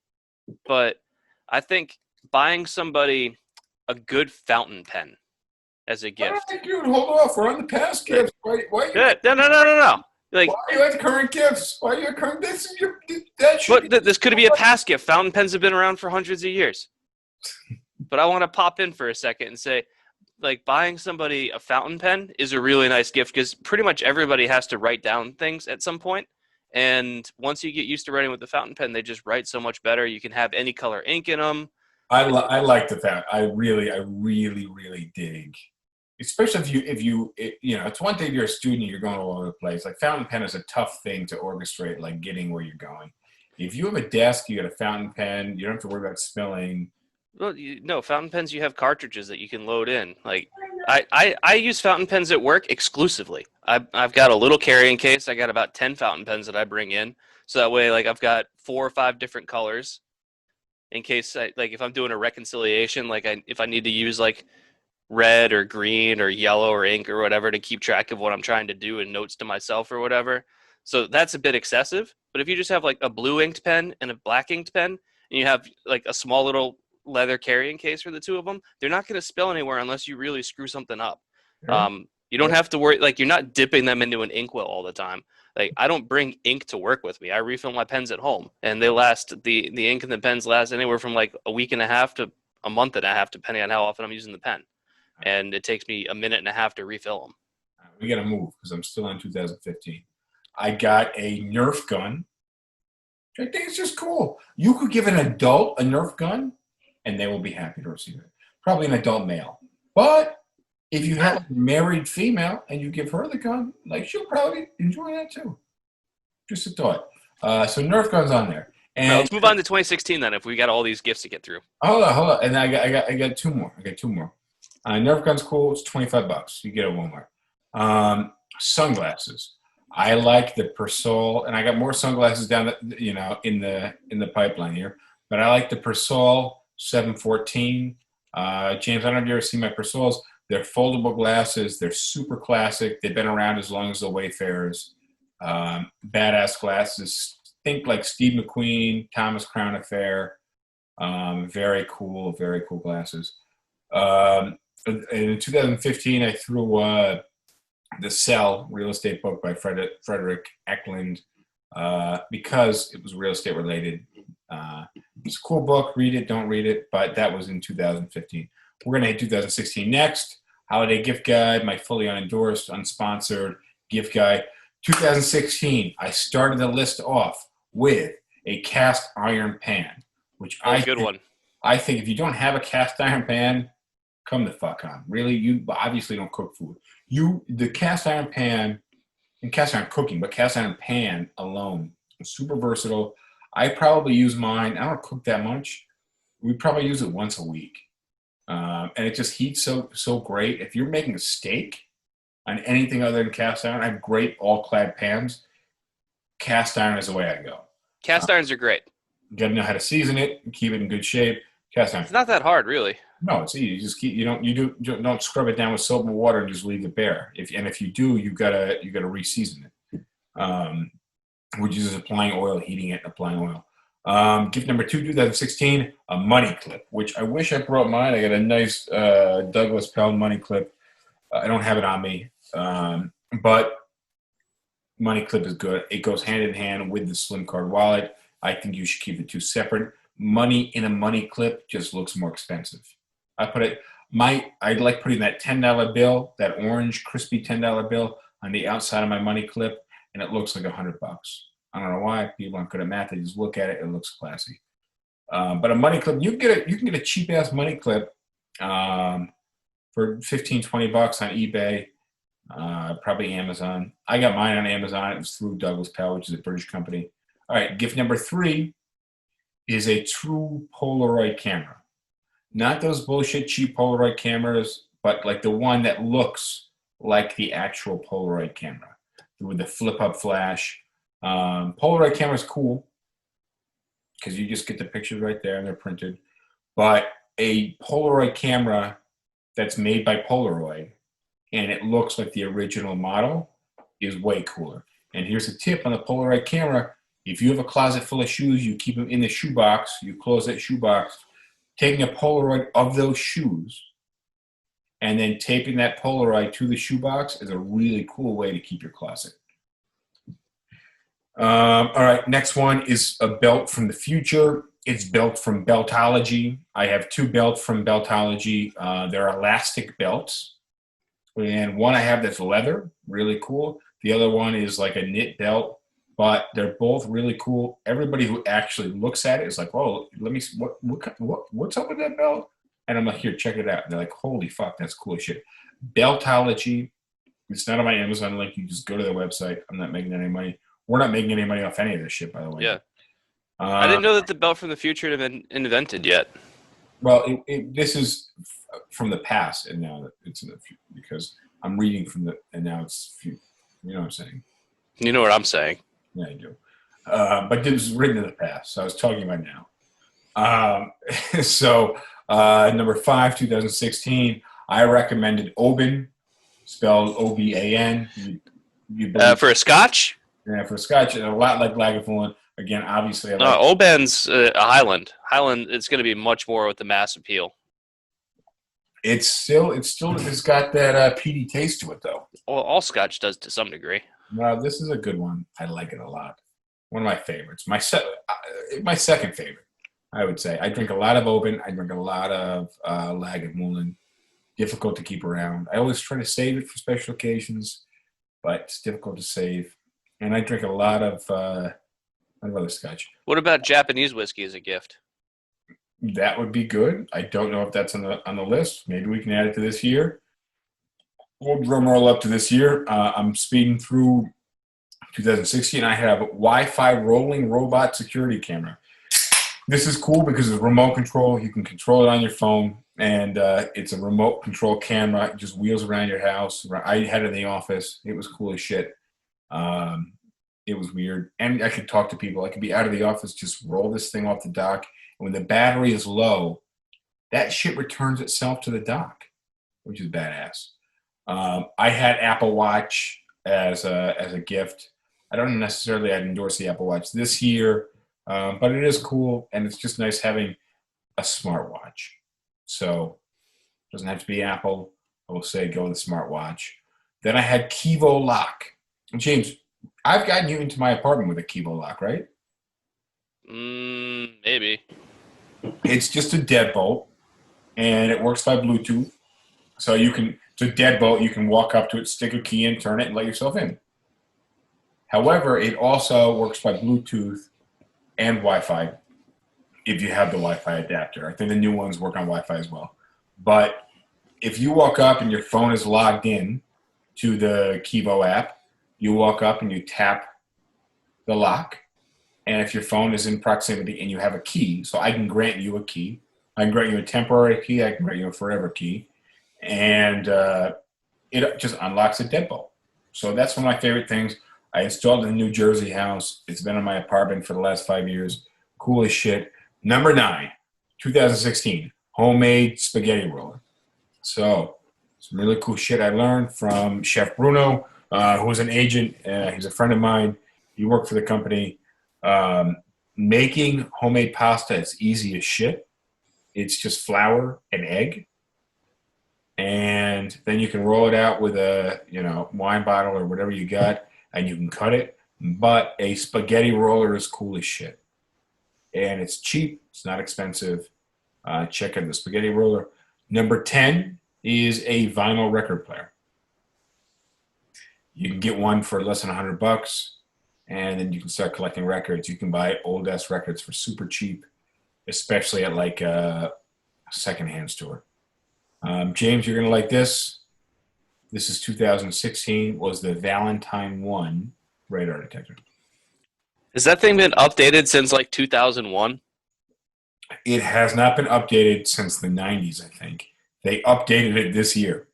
but I think buying somebody a good fountain pen as a gift. All right, dude, hold off. We're on the past gifts. Why are you? No. Like, why are you at current gifts? Why are you at current? This could be a past gift. Fountain pens have been around for hundreds of years. But I want to pop in for a second and say, like, buying somebody a fountain pen is a really nice gift because pretty much everybody has to write down things at some point. And once you get used to writing with the fountain pen, they just write so much better. You can have any color ink in them. I like the fountain. I really dig. Especially if you it's one thing if you're a student, you're going all over the place. Like fountain pen is a tough thing to orchestrate, like getting where you're going. If you have a desk, you got a fountain pen, you don't have to worry about spilling. Well, fountain pens, you have cartridges that you can load in. Like, I use fountain pens at work exclusively. I've got a little carrying case. I got about 10 fountain pens that I bring in. So that way, like, I've got 4 or 5 different colors in case, if I'm doing a reconciliation, if I need to use, like, red or green or yellow or ink or whatever to keep track of what I'm trying to do and notes to myself or whatever. So that's a bit excessive. But if you just have, like, a blue inked pen and a black inked pen, and you have, like, a small little leather carrying case for the two of them, they're not going to spill anywhere unless you really screw something up. You don't have to worry, like, you're not dipping them into an inkwell all the time. Like, I don't bring ink to work with me. I refill my pens at home, and they last, the ink and the pens last anywhere from like a week and a half to a month and a half, depending on how often I'm using the pen. And it takes me a minute and a half to refill them. We got to move because I'm still in 2015. I got a Nerf gun. I think it's just cool. You could give an adult a Nerf gun, and they will be happy to receive it. Probably an adult male. But if you have a married female and you give her the gun, like, she'll probably enjoy that too. Just a thought. So Nerf gun's on there. And let's move on to 2016 then, if we got all these gifts to get through. Hold on. And I got two more. Nerf gun's cool. It's $25. You get it at Walmart. Sunglasses. I like the Persol, and I got more sunglasses down in the pipeline here. But I like the Persol 714. James, I don't know if you ever seen my Persols. They're foldable glasses. They're super classic. They've been around as long as the Wayfarers. Badass glasses. Think like Steve McQueen, Thomas Crown Affair. Very cool glasses. In 2015, I threw The Cell, real estate book by Frederick Eklund, because it was real estate related. It's a cool book. Read it, don't read it, but that was in 2015. We're going to hit 2016 next. Holiday gift guide, my fully unendorsed, unsponsored gift guide. 2016, I started the list off with a cast iron pan, which I think if you don't have a cast iron pan, come the fuck on. Really, you obviously don't cook food. The cast iron pan, and cast iron cooking, but cast iron pan alone is super versatile. I probably use mine. I don't cook that much. We probably use it once a week. And it just heats so great. If you're making a steak on anything other than cast iron, I have great all-clad pans. Cast iron is the way I go. Cast irons are great. You got to know how to season it and keep it in good shape. Cast iron. It's not that hard, really. No, it's easy. You just keep don't scrub it down with soap and water and just leave it bare. If you do, you gotta reseason it. Which is applying oil, heating it, applying oil. Gift number 2, 2016, a money clip, which I wish I brought mine. I got a nice Douglas Pell money clip. I don't have it on me, but money clip is good. It goes hand in hand with the slim card wallet. I think you should keep the two separate. Money in a money clip just looks more expensive. I like putting that $10 bill, that orange crispy $10 bill, on the outside of my money clip, and it looks like $100. I don't know why. People aren't good at math. They just look at it. It looks classy. But a money clip, you can get a cheap ass money clip for $15, $20 on eBay, probably Amazon. I got mine on Amazon. It was through Douglas Pell, which is a British company. All right, gift number 3 is a true Polaroid camera. Not those bullshit cheap Polaroid cameras, but like the one that looks like the actual Polaroid camera with the flip-up flash. Polaroid camera is cool because you just get the pictures right there and they're printed. But a Polaroid camera that's made by Polaroid and it looks like the original model is way cooler. And here's a tip on the Polaroid camera. If you have a closet full of shoes, you keep them in the shoebox, you close that shoebox, taking a Polaroid of those shoes and then taping that Polaroid to the shoebox is a really cool way to keep your closet. All right, next one is a belt from the future. It's belt from Beltology. I have 2 belts from Beltology. They're elastic belts. And one I have that's leather, really cool. The other one is like a knit belt, but they're both really cool. Everybody who actually looks at it is like, oh, let me see, what's up with that belt? And I'm like, here, check it out. And they're like, holy fuck, that's cool as shit. Beltology. It's not on my Amazon link. You just go to their website. I'm not making any money. We're not making any money off any of this shit, by the way. Yeah. I didn't know that the belt from the future had been invented yet. Well, this is from the past, and now it's in the future because I'm reading from and now it's future. You know what I'm saying? You know what I'm saying. Yeah, I do. But this was written in the past, so I was talking about now. So number 5, 2016, I recommended Oban, spelled O-B-A-N. For a scotch? Yeah, for a scotch, a lot like Lagavulin. Again, obviously, Oban's a Highland. Highland, it's going to be much more with the mass appeal. It's got that peaty taste to it, though. Well, all scotch does to some degree. No, this is a good one. I like it a lot. One of my favorites. My second favorite, I would say. I drink a lot of Oban. I drink a lot of Lagavulin. Difficult to keep around. I always try to save it for special occasions, but it's difficult to save. And I drink a lot of other scotch. What about Japanese whiskey as a gift? That would be good. I don't know if that's on the list. Maybe we can add it to this year. We'll drum roll up to this year. I'm speeding through 2016. I have a Wi-Fi rolling robot security camera. This is cool because it's remote control. You can control it on your phone, and it's a remote control camera. It just wheels around your house. I had it in the office. It was cool as shit. It was weird. And I could talk to people. I could be out of the office, just roll this thing off the dock. And when the battery is low, that shit returns itself to the dock, which is badass. I had Apple Watch as a gift. I don't necessarily endorse the Apple Watch this year, but it is cool. And it's just nice having a smartwatch. So it doesn't have to be Apple. I will say go with the smartwatch. Then I had Kivo Lock. James, I've gotten you into my apartment with a Kivo Lock, right? Maybe. It's just a deadbolt, and it works by Bluetooth. So it's a deadbolt. You can walk up to it, stick a key in, turn it, and let yourself in. However, it also works by Bluetooth and Wi-Fi if you have the Wi-Fi adapter. I think the new ones work on Wi-Fi as well. But if you walk up and your phone is logged in to the Kivo app, you walk up and you tap the lock. And if your phone is in proximity and you have a key, so I can grant you a key. I can grant you a temporary key. I can grant you a forever key. And it just unlocks a deadbolt. So that's one of my favorite things. I installed it in the New Jersey house. It's been in my apartment for the last 5 years. Cool as shit. Number 9, 2016, homemade spaghetti roller. So some really cool shit I learned from Chef Bruno, who was an agent. He's a friend of mine. He worked for the company. Making homemade pasta is easy as shit. It's just flour and egg. And then you can roll it out with a wine bottle or whatever you got, and you can cut it. But a spaghetti roller is cool as shit. And it's cheap. It's not expensive. Check out the spaghetti roller. Number 10 is a vinyl record player. You can get one for less than $100, and then you can start collecting records. You can buy old-ass records for super cheap, especially at like a secondhand store. James, you're going to like this. This is 2016, was the Valentine 1 radar detector. Has that thing been updated since like 2001? It has not been updated since the 90s, I think. They updated it this year.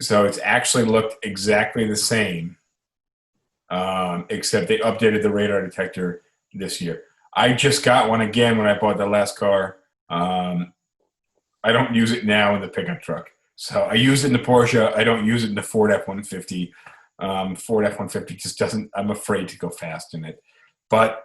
So it's actually looked exactly the same, except they updated the radar detector this year. I just got one again when I bought the last car. I don't use it now in the pickup truck. So I use it in the Porsche. I don't use it in the Ford F-150. Ford F-150 just doesn't, I'm afraid to go fast in it. But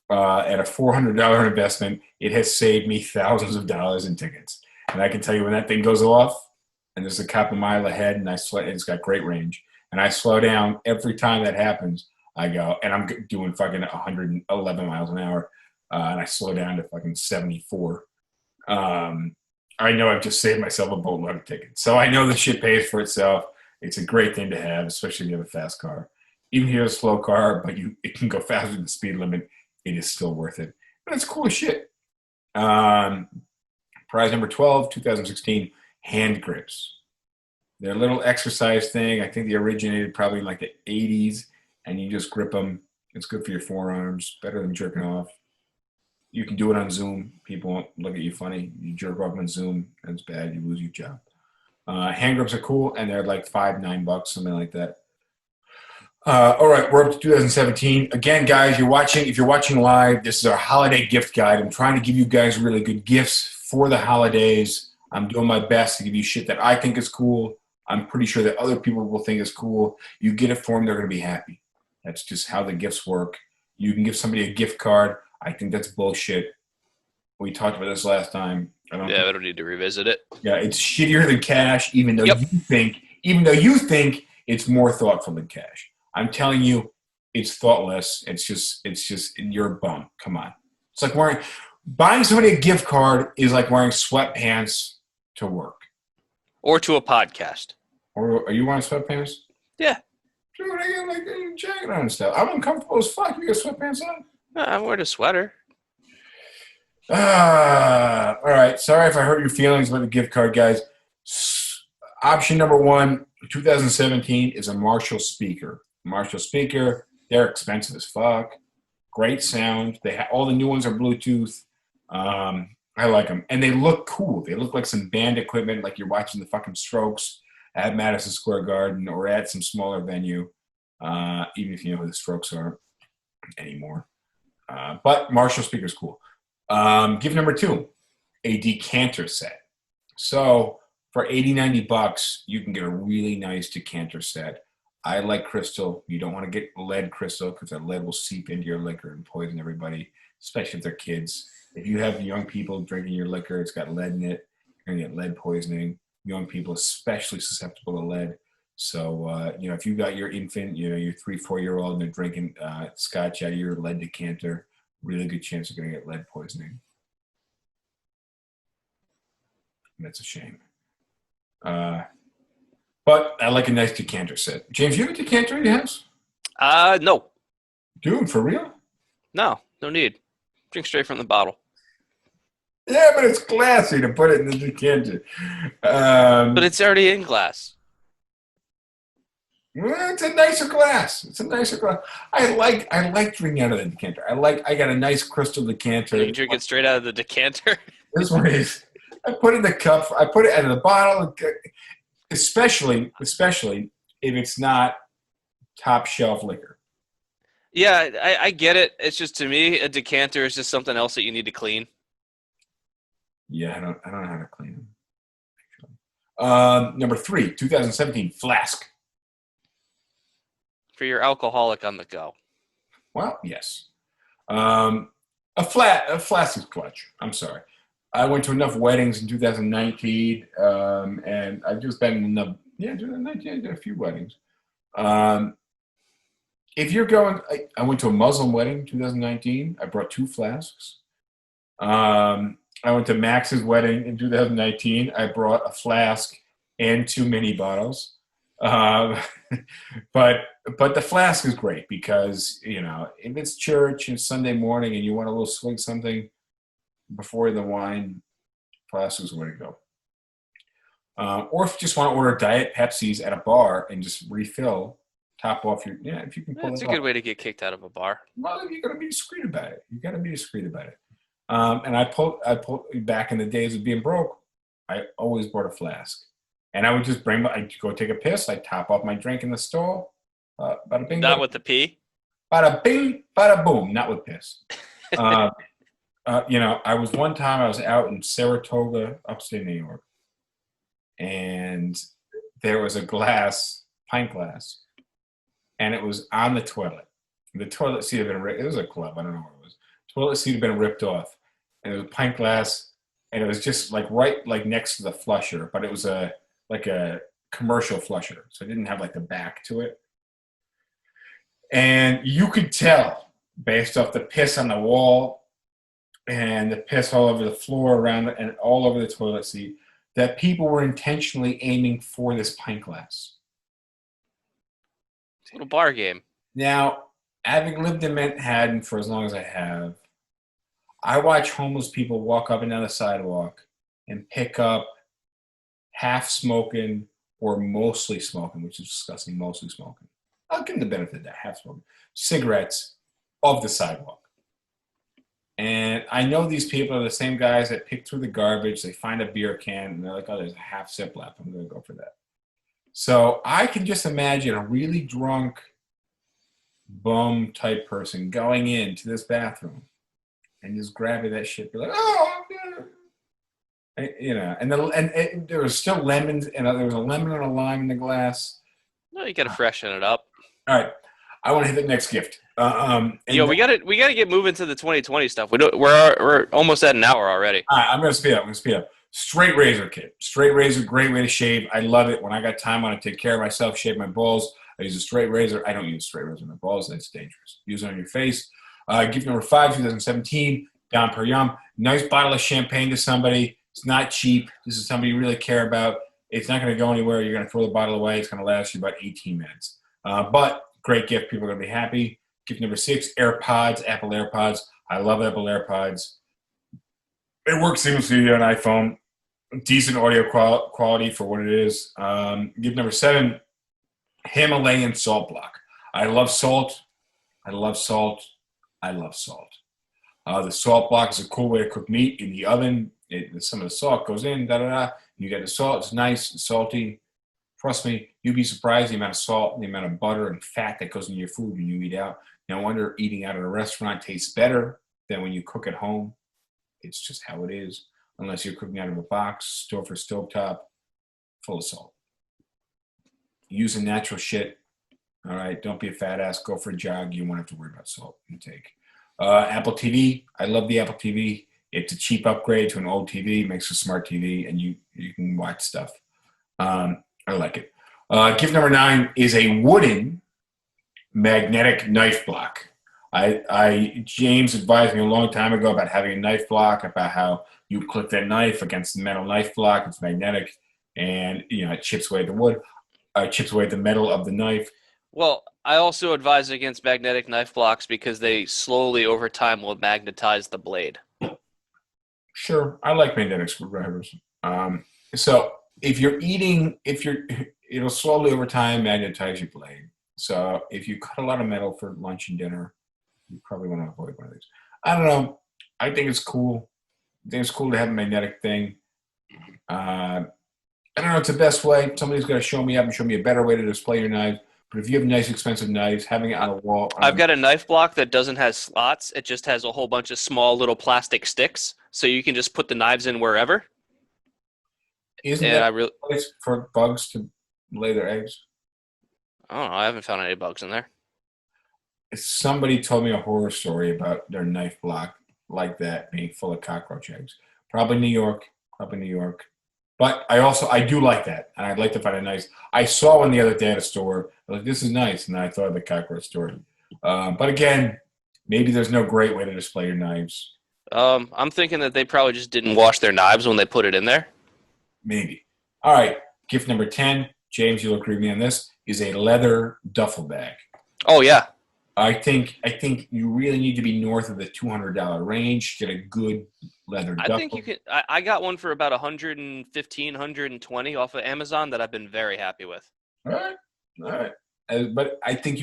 at a $400 investment, it has saved me thousands of dollars in tickets. And I can tell you when that thing goes off, and there's a cop a mile ahead, and it's got great range, and I slow down every time that happens. I go, and I'm doing fucking 111 miles an hour, and I slow down to fucking 74. I know I've just saved myself a boatload of tickets. So I know the shit pays for itself. It's a great thing to have, especially if you have a fast car. Even if you have a slow car, but it can go faster than the speed limit, it is still worth it. But it's cool as shit. Prize number 12, 2016, hand grips. They're a little exercise thing. I think they originated probably in like the 80s, and you just grip them. It's good for your forearms, better than jerking off. You can do it on Zoom. People won't look at you funny. You jerk off on Zoom, that's bad. You lose your job. Hand grips are cool, and they're like $5-9, something like that. All right, we're up to 2017. Again, guys, if you're watching live, this is our holiday gift guide. I'm trying to give you guys really good gifts for the holidays. I'm doing my best to give you shit that I think is cool. I'm pretty sure that other people will think is cool. You get it for them, they're going to be happy. That's just how the gifts work. You can give somebody a gift card. I think that's bullshit. We talked about this last time. We don't need to revisit it. Yeah, it's shittier than cash, even though you think it's more thoughtful than cash. I'm telling you, it's thoughtless. It's just you're a bum. Come on. It's like buying somebody a gift card is like wearing sweatpants to work. Or to a podcast. Or are you wearing sweatpants? Yeah. Dude, I got like a jacket on and stuff. I'm uncomfortable as fuck. You got sweatpants on? I'm wearing a sweater. All right. Sorry if I hurt your feelings about the gift card, guys. Option number 1, 2017, is a Marshall speaker. Marshall speaker, they're expensive as fuck. Great sound. All the new ones are Bluetooth. I like them. And they look cool. They look like some band equipment, like you're watching the fucking Strokes at Madison Square Garden or at some smaller venue, even if you know who the Strokes are anymore. But Marshall speaker's cool. Gift number 2, a decanter set. So for $80-90, you can get a really nice decanter set. I like crystal. You don't want to get lead crystal because that lead will seep into your liquor and poison everybody, especially if they're kids. If you have young people drinking your liquor, it's got lead in it, you're going to get lead poisoning. Young people especially susceptible to lead. So, if you got your infant, your 3-4-year-old, and they're drinking scotch out of your lead decanter, really good chance you're going to get lead poisoning. And that's a shame. But I like a nice decanter set. James, you have a decanter in your house? No. Dude, for real? No need. Drink straight from the bottle. Yeah, but it's classy to put it in the decanter. But it's already in glass. Well, it's a nicer glass. I like drinking out of the decanter. I got a nice crystal decanter. You drink it straight out of the decanter? This one is. I put it in the cup. I put it out of the bottle. Especially if it's not top shelf liquor. Yeah, I get it. It's just, to me, a decanter is just something else that you need to clean. Yeah, I don't know how to clean them. Number 3, 2017 flask. For your alcoholic on the go. Well, yes. A flask is clutch. I'm sorry. I went to enough weddings in 2019, and I've just been in enough. Yeah, 2019, I did a few weddings. If you're going, I went to a Muslim wedding in 2019. I brought 2 flasks. I went to Max's wedding in 2019. I brought a flask and 2 mini bottles. But the flask is great because, if it's church and Sunday morning and you want a little swig something before the wine, flask is the way to go. Or if you just want to order Diet Pepsis at a bar and just refill, top off if you can pull That's it a off. good way to get kicked out of a bar. Well, you got to be discreet about it. And I pulled back in the days of being broke. I always brought a flask, and I would just I'd go take a piss. I'd top off my drink in the stall. Bada bing, Not bada, with the pee? bada bing, bada boom. Not with piss. I was one time I was out in Saratoga, upstate New York, and there was a pint glass, and it was on the toilet. The toilet seat had been ripped. It was a club. I don't know what it was. Toilet seat had been ripped off, and it was a pint glass, and it was just right next to the flusher, but it was a commercial flusher, so it didn't have the back to it. And you could tell based off the piss on the wall and the piss all over the floor around it and all over the toilet seat that people were intentionally aiming for this pint glass. It's a little bar game. Now, having lived in Manhattan for as long as I have, I watch homeless people walk up and down the sidewalk and pick up half smoking or mostly smoking, which is disgusting, mostly smoking. I'll give them the benefit of that, half smoking, cigarettes off the sidewalk. And I know these people are the same guys that pick through the garbage, they find a beer can, and they're like, oh, there's a half sip left. I'm going to go for that. So I can just imagine a really drunk bum type person going into this bathroom and just grabbing that shit, be like, oh, and there was still lemons, and there was a lemon and a lime in the glass. No, you got to freshen it up. All right, I want to hit the next gift. We gotta get moving to the 2020 stuff. We're almost at an hour already. All right, I'm gonna speed up. Straight razor kit. Straight razor, great way to shave. I love it. When I got time, I want to take care of myself, shave my balls. I use a straight razor. I don't use a straight razor on my balls. That's dangerous. Use it on your face. Gift number 5, 2017. Dom Perignon. Nice bottle of champagne to somebody. It's not cheap. This is somebody you really care about. It's not going to go anywhere. You're going to throw the bottle away. It's going to last you about 18 minutes. But great gift. People are going to be happy. Gift number 6, AirPods, Apple AirPods. I love Apple AirPods. It works seamlessly on an iPhone. Decent audio quality for what it is. Gift number 7, Himalayan salt block. I love salt. The salt block is a cool way to cook meat in the oven. Some of the salt goes in, You get the salt. It's nice and salty. Trust me, you'd be surprised the amount of salt, the amount of butter and fat that goes in your food when you eat out. No wonder eating out at a restaurant tastes better than when you cook at home. It's just how it is. Unless you're cooking out of a box, store for stovetop, full of salt. Using natural shit. All right, don't be a fat ass. Go for a jog. You won't have to worry about salt intake. Apple TV. I love the Apple TV. It's a cheap upgrade to an old TV. It makes a smart TV, and you can watch stuff. I like it. Gift number 9 is a wooden magnetic knife block. James advised me a long time ago about having a knife block, about how you click that knife against the metal knife block. It's magnetic, and it chips away the wood, chips away the metal of the knife. Well, I also advise against magnetic knife blocks because they slowly over time will magnetize the blade. Sure, I like magnetic screwdrivers. So it'll slowly over time magnetize your blade. So if you cut a lot of metal for lunch and dinner, you probably want to avoid one of these. I don't know. I think it's cool. I think it's cool to have a magnetic thing. I don't know. It's the best way. Somebody's got to show me up and show me a better way to display your knives. But if you have nice, expensive knives, having it on a wall. I've got a knife block that doesn't have slots. It just has a whole bunch of small little plastic sticks. so you can just put the knives in wherever. Isn't And that I really, a place for bugs to lay their eggs? I don't know. I haven't found any bugs in there. Somebody told me a horror story about their knife block like that being full of cockroach eggs. Probably New York. Probably New York. But I do like that, and I'd like to find a nice. I saw one the other day at a store. I was like, this is nice, and then I thought of the cockroach story. But again, maybe there's no great way to display your knives. I'm thinking that they probably just didn't wash their knives when they put it in there. Maybe. All right. Gift number 10. James, you'll agree with me on this. Is a leather duffel bag. Oh yeah. I think you really need to be north of the $200 range. Get a good leather duffel. I think you can. I got one for about 115, 120 off of Amazon that I've been very happy with. All right. But I think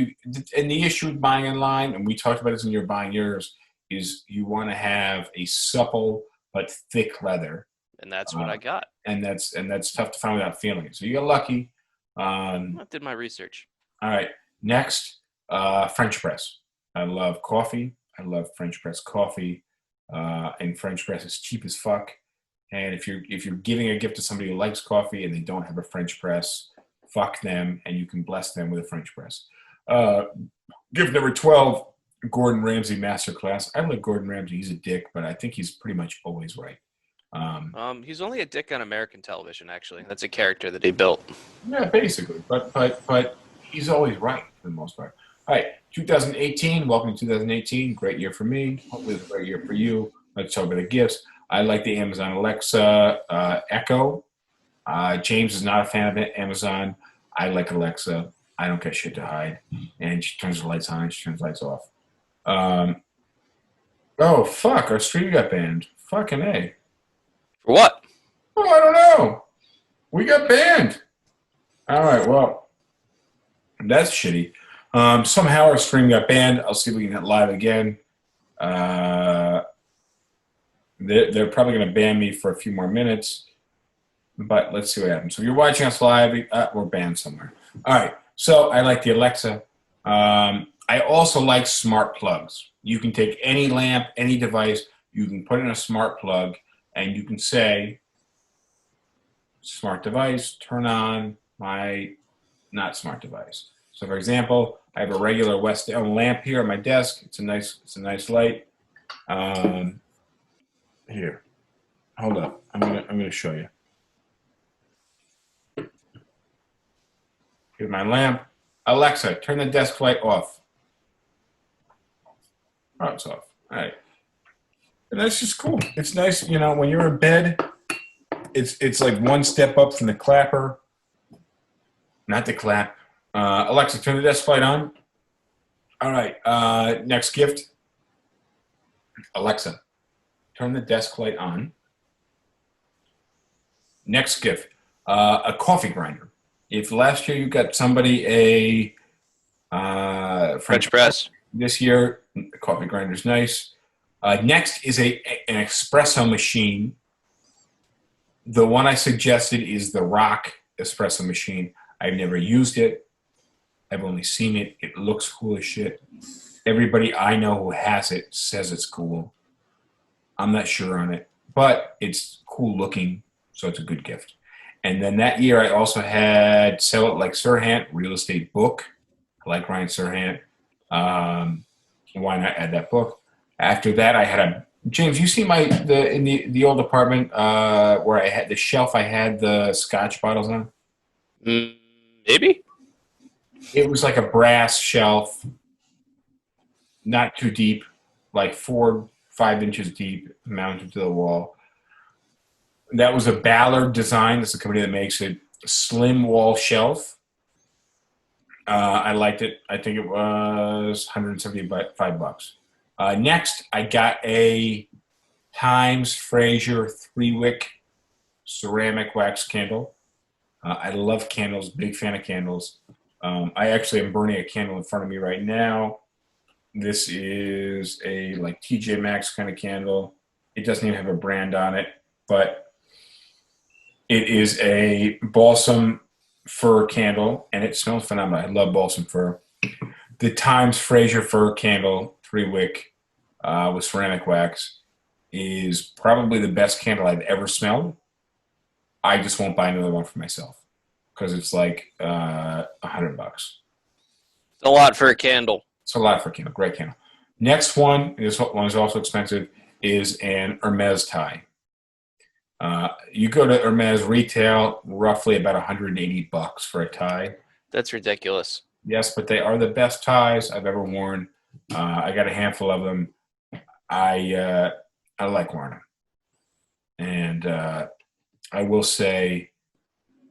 and the issue with buying online, and we talked about this when you're buying yours, is you want to have a supple but thick leather. And that's what I got. And that's tough to find without feeling it. So you got lucky. I did my research. All right. Next, French press. I love coffee. I love French press coffee. And French press is cheap as fuck. And if you're giving a gift to somebody who likes coffee and they don't have a French press, fuck them, and you can bless them with a French press. Gift number 12, Gordon Ramsay Masterclass. I like Gordon Ramsay. He's a dick, but I think he's pretty much always right. He's only a dick on American television, actually. That's a character that he built. Yeah, basically. But he's always right for the most part. All right, 2018. Welcome to 2018. Great year for me. Hopefully it's a great year for you. Let's talk about the gifts. I like the Amazon Alexa Echo. James is not a fan of it. Amazon. I like Alexa. I don't get shit to hide. And she turns the lights on and she turns the lights off. Oh, fuck. Our stream got banned. Fucking A. For what? Oh, I don't know. We got banned. All right, well, that's shitty. Somehow our stream got banned. I'll see if we can get live again. They're probably going to ban me for a few more minutes, but let's see what happens. So if you're watching us live, we're banned somewhere. All right, so I like the Alexa. I also like smart plugs. You can take any lamp, any device, you can put in a smart plug, and you can say, smart device, turn on my not smart device. So for example, I have a regular West Elm lamp here on my desk. It's a nice light. Here, hold up. I'm gonna show you. Here's my lamp. Alexa, turn the desk light off. Oh, it's off. All right. And that's just cool. It's nice, you know, when you're in bed, it's like one step up from the clapper. Not the clap. Alexa, turn the desk light on. All right. Next gift. Alexa, turn the desk light on. Next gift. A coffee grinder. If last year you got somebody a French press. This year, the coffee grinder's nice. Next is an espresso machine. The one I suggested is the Rock espresso machine. I've never used it. I've only seen it. It looks cool as shit. Everybody I know who has it says it's cool. I'm not sure on it, but it's cool looking, so it's a good gift. And then that year I also had Sell It Like Sirhan, real estate book. I like Ryan Sirhan. Why not add that book? After that, I had James, you see in the old apartment where I had the shelf I had the scotch bottles on? Maybe. It was like a brass shelf, not too deep, like 4-5 inches deep, mounted to the wall. That was a Ballard design. That's a company that makes it. A slim wall shelf. I liked it. I think it was $175. Next, I got a Times Fraser 3-wick ceramic wax candle. I love candles. Big fan of candles. I actually am burning a candle in front of me right now. This is a like TJ Maxx kind of candle. It doesn't even have a brand on it, but it is a balsam fir candle, and it smells phenomenal. I love balsam fir. The Times Fraser fir candle, 3-wick, with ceramic wax, is probably the best candle I've ever smelled. I just won't buy another one for myself because it's like $100. It's a lot for a candle. It's a lot for a candle. Great candle. Next one, this one is also expensive, is an Hermes tie. You go to Hermes retail, roughly about $180 for a tie. That's ridiculous. Yes, but they are the best ties I've ever worn. I got a handful of them. I like wearing them, and I will say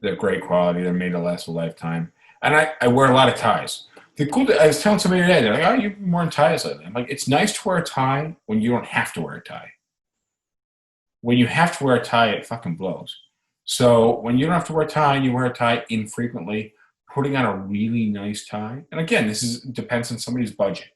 they're great quality. They're made to last a lifetime, and I wear a lot of ties. The cool thing, I was telling somebody today, they're like, "Oh, you've been wearing ties lately." I'm like, "It's nice to wear a tie when you don't have to wear a tie. When you have to wear a tie, it fucking blows. So when you don't have to wear a tie and you wear a tie infrequently, putting on a really nice tie, and again, depends on somebody's budget.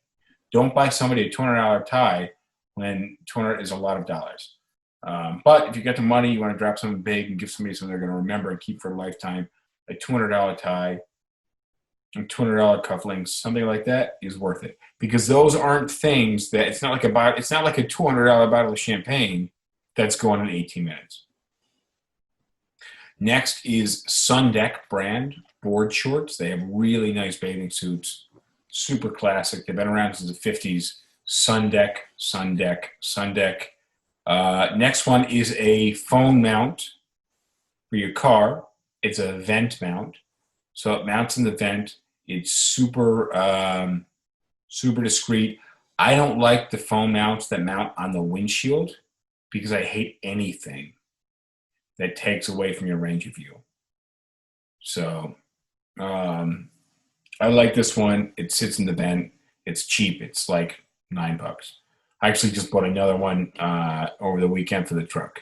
Don't buy somebody a $200 tie when $200 is a lot of dollars. But if you got the money, you want to drop something big and give somebody something they're going to remember and keep for a lifetime, a $200 tie and $200 cufflinks, something like that is worth it, because those aren't things that it's not like a $200 bottle of champagne that's going in 18 minutes. Next is Sundeck brand board shorts. They have really nice bathing suits, super classic. They've been around since the 50s. Sundeck. Next one is a phone mount for your car. It's a vent mount. So it mounts in the vent. It's super discreet. I don't like the phone mounts that mount on the windshield because I hate anything that takes away from your range of view. So I like this one. It sits in the vent. It's cheap. It's like $9. I actually just bought another one over the weekend for the truck.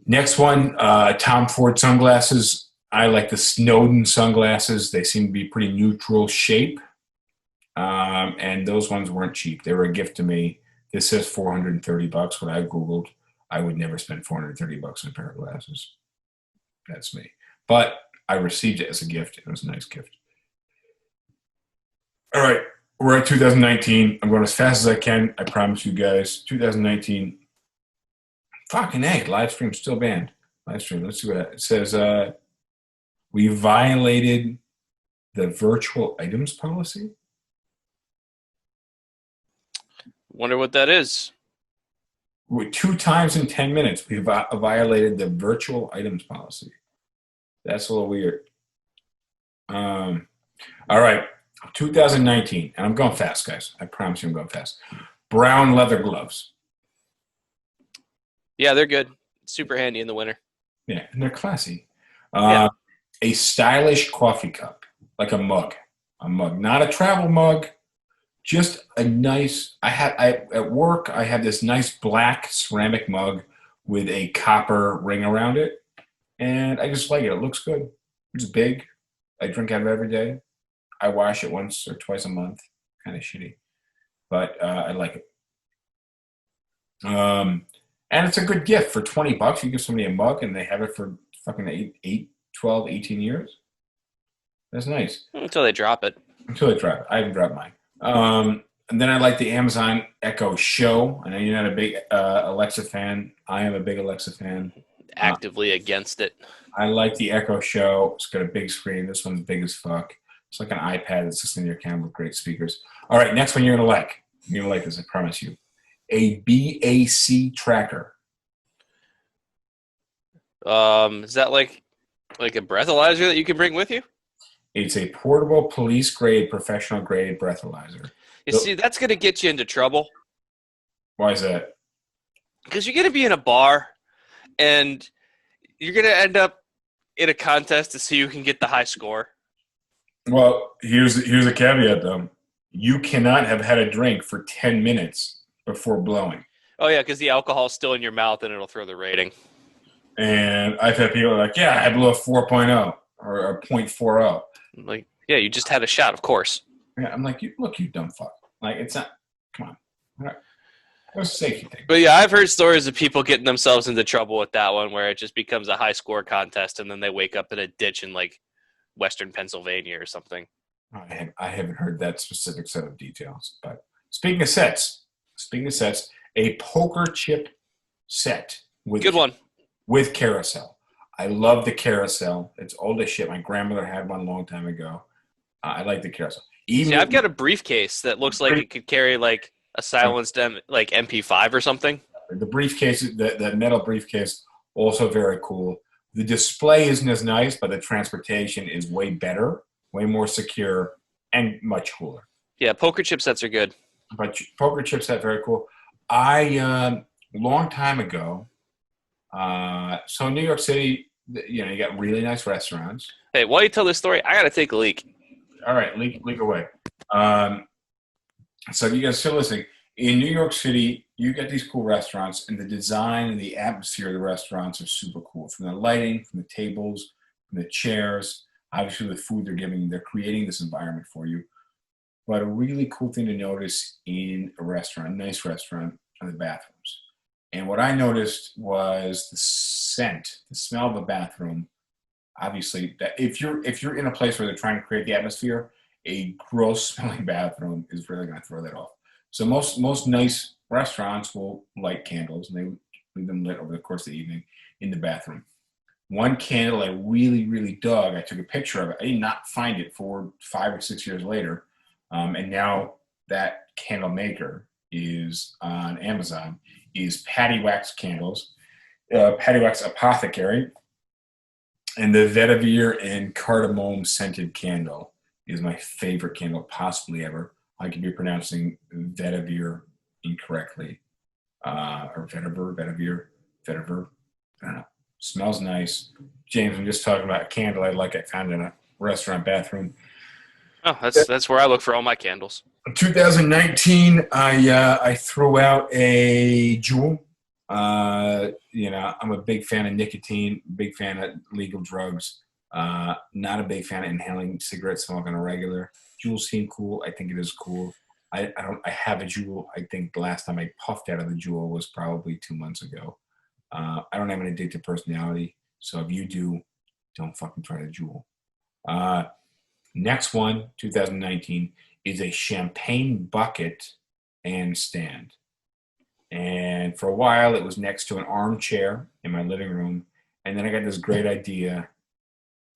Next one, Tom Ford sunglasses. I like the Snowden sunglasses. They seem to be pretty neutral shape. And those ones weren't cheap. They were a gift to me. This says $430. What I Googled, I would never spend $430 on a pair of glasses. That's me. But I received it as a gift. It was a nice gift. All right. We're at 2019. I'm going as fast as I can. I promise you guys. 2019. Fucking A. Live stream still banned. Live stream. Let's see what it says. We violated the virtual items policy. Wonder what that is. 2 times in 10 minutes, we violated the virtual items policy. That's a little weird. All right. 2019, and I'm going fast, guys. I promise you I'm going fast. Brown leather gloves. Yeah, they're good. Super handy in the winter. Yeah, and they're classy. Yeah. A stylish coffee cup, like a mug. A mug, not a travel mug, just a nice. At work, I have this nice black ceramic mug with a copper ring around it, and I just like it. It looks good. It's big. I drink out of it every day. I wash it once or twice a month. Kind of shitty, but I like it. And it's a good gift for $20. You give somebody a mug and they have it for fucking 12, 18 years. That's nice. Until they drop it. Until they drop it. I haven't dropped mine. And then I like the Amazon Echo Show. I know you're not a big Alexa fan. I am a big Alexa fan. Actively against it. I like the Echo Show. It's got a big screen. This one's big as fuck. It's like an iPad that sits in your camera with great speakers. All right, next one you're going to like. You're going to like this, I promise you. A BAC tracker. Is that like a breathalyzer that you can bring with you? It's a portable police-grade, professional-grade breathalyzer. You see, that's going to get you into trouble. Why is that? Because you're going to be in a bar, and you're going to end up in a contest to see who can get the high score. Well, here's a caveat, though. You cannot have had a drink for 10 minutes before blowing. Oh, yeah, because the alcohol's still in your mouth, and it'll throw the rating. And I've had people like, yeah, I blew a 4.0 or a 0.40. Like, yeah, you just had a shot, of course. Yeah, I'm like, look, you dumb fuck. Like, it's not, come on. All right. It was a safety thing. But yeah, I've heard stories of people getting themselves into trouble with that one where it just becomes a high score contest and then they wake up in a ditch in like Western Pennsylvania or something. I haven't heard that specific set of details. But speaking of sets, a poker chip set Good one. with carousel. I love the carousel. It's old as shit. My grandmother had one a long time ago. I like the carousel. See, I've got a briefcase that looks like it could carry like a silenced like MP5 or something. The briefcase, the metal briefcase, also very cool. The display isn't as nice, but the transportation is way better, way more secure, and much cooler. Yeah, poker chip sets are good. But poker chip set, very cool. I long time ago. So in New York City, you got really nice restaurants. Hey, while you tell this story, I gotta take a leak. All right, leak away. So you guys still listening? In New York City, you get these cool restaurants, and the design and the atmosphere of the restaurants are super cool. From the lighting, from the tables, from the chairs, obviously the food they're creating this environment for you. But a really cool thing to notice in a restaurant, a nice restaurant, are the bathrooms. And what I noticed was the scent, the smell of a bathroom. Obviously, that if you're in a place where they're trying to create the atmosphere, a gross smelling bathroom is really going to throw that off. So most nice restaurants will light candles, and they leave them lit over the course of the evening in the bathroom. One candle I really, really dug, I took a picture of it. I did not find it for 5 or 6 years later. And now that candle maker is on Amazon, is Patty Wax Candles, Patty Wax Apothecary, and the vetiver and cardamom scented candle is my favorite candle possibly ever. I could be pronouncing vetiver incorrectly, or vetiver. I don't know. Smells nice. James, I'm just talking about a candle I found in a restaurant bathroom. Oh, that's where I look for all my candles. 2019, I threw out a Juul. I'm a big fan of nicotine, big fan of legal drugs. Not a big fan of inhaling cigarette smoke on a regular. Juul seem cool. I think it is cool. I have a Juul. I think the last time I puffed out of the Juul was probably 2 months ago. I don't have an addictive personality, so if you do, don't fucking try the Juul. Next one, 2019, is a champagne bucket and stand. And for a while, it was next to an armchair in my living room. And then I got this great idea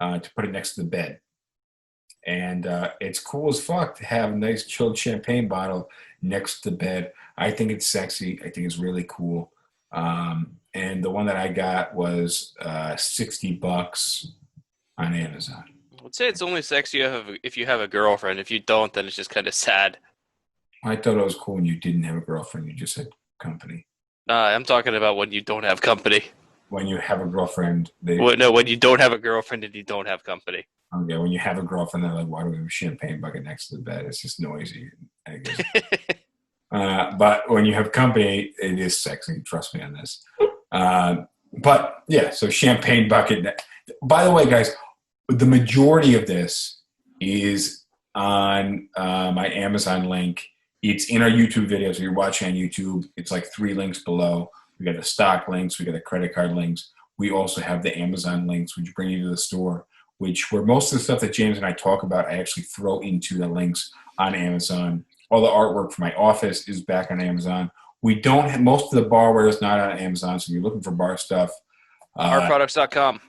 to put it next to the bed. And it's cool as fuck to have a nice chilled champagne bottle next to the bed. I think it's sexy. I think it's really cool. And the one that I got was $60 on Amazon. I would say it's only sexy if you have a girlfriend. If you don't, then it's just kind of sad. I thought it was cool when you didn't have a girlfriend. You just had company. I'm talking about when you don't have company. When you have a girlfriend, when you don't have a girlfriend and you don't have company. Okay, when you have a girlfriend, they're like, why do we have a champagne bucket next to the bed? It's just noisy. I guess. But when you have company, it is sexy. Trust me on this. But yeah, so champagne bucket. By the way, guys, the majority of this is on my Amazon link. It's in our YouTube video. So you're watching on YouTube. It's like 3 links below. We got the stock links. We got the credit card links. We also have the Amazon links, which bring you to the store, where most of the stuff that James and I talk about, I actually throw into the links on Amazon. All the artwork for my office is back on Amazon. We don't have, most of the barware is not on Amazon. So if you're looking for bar stuff, Artproducts.com.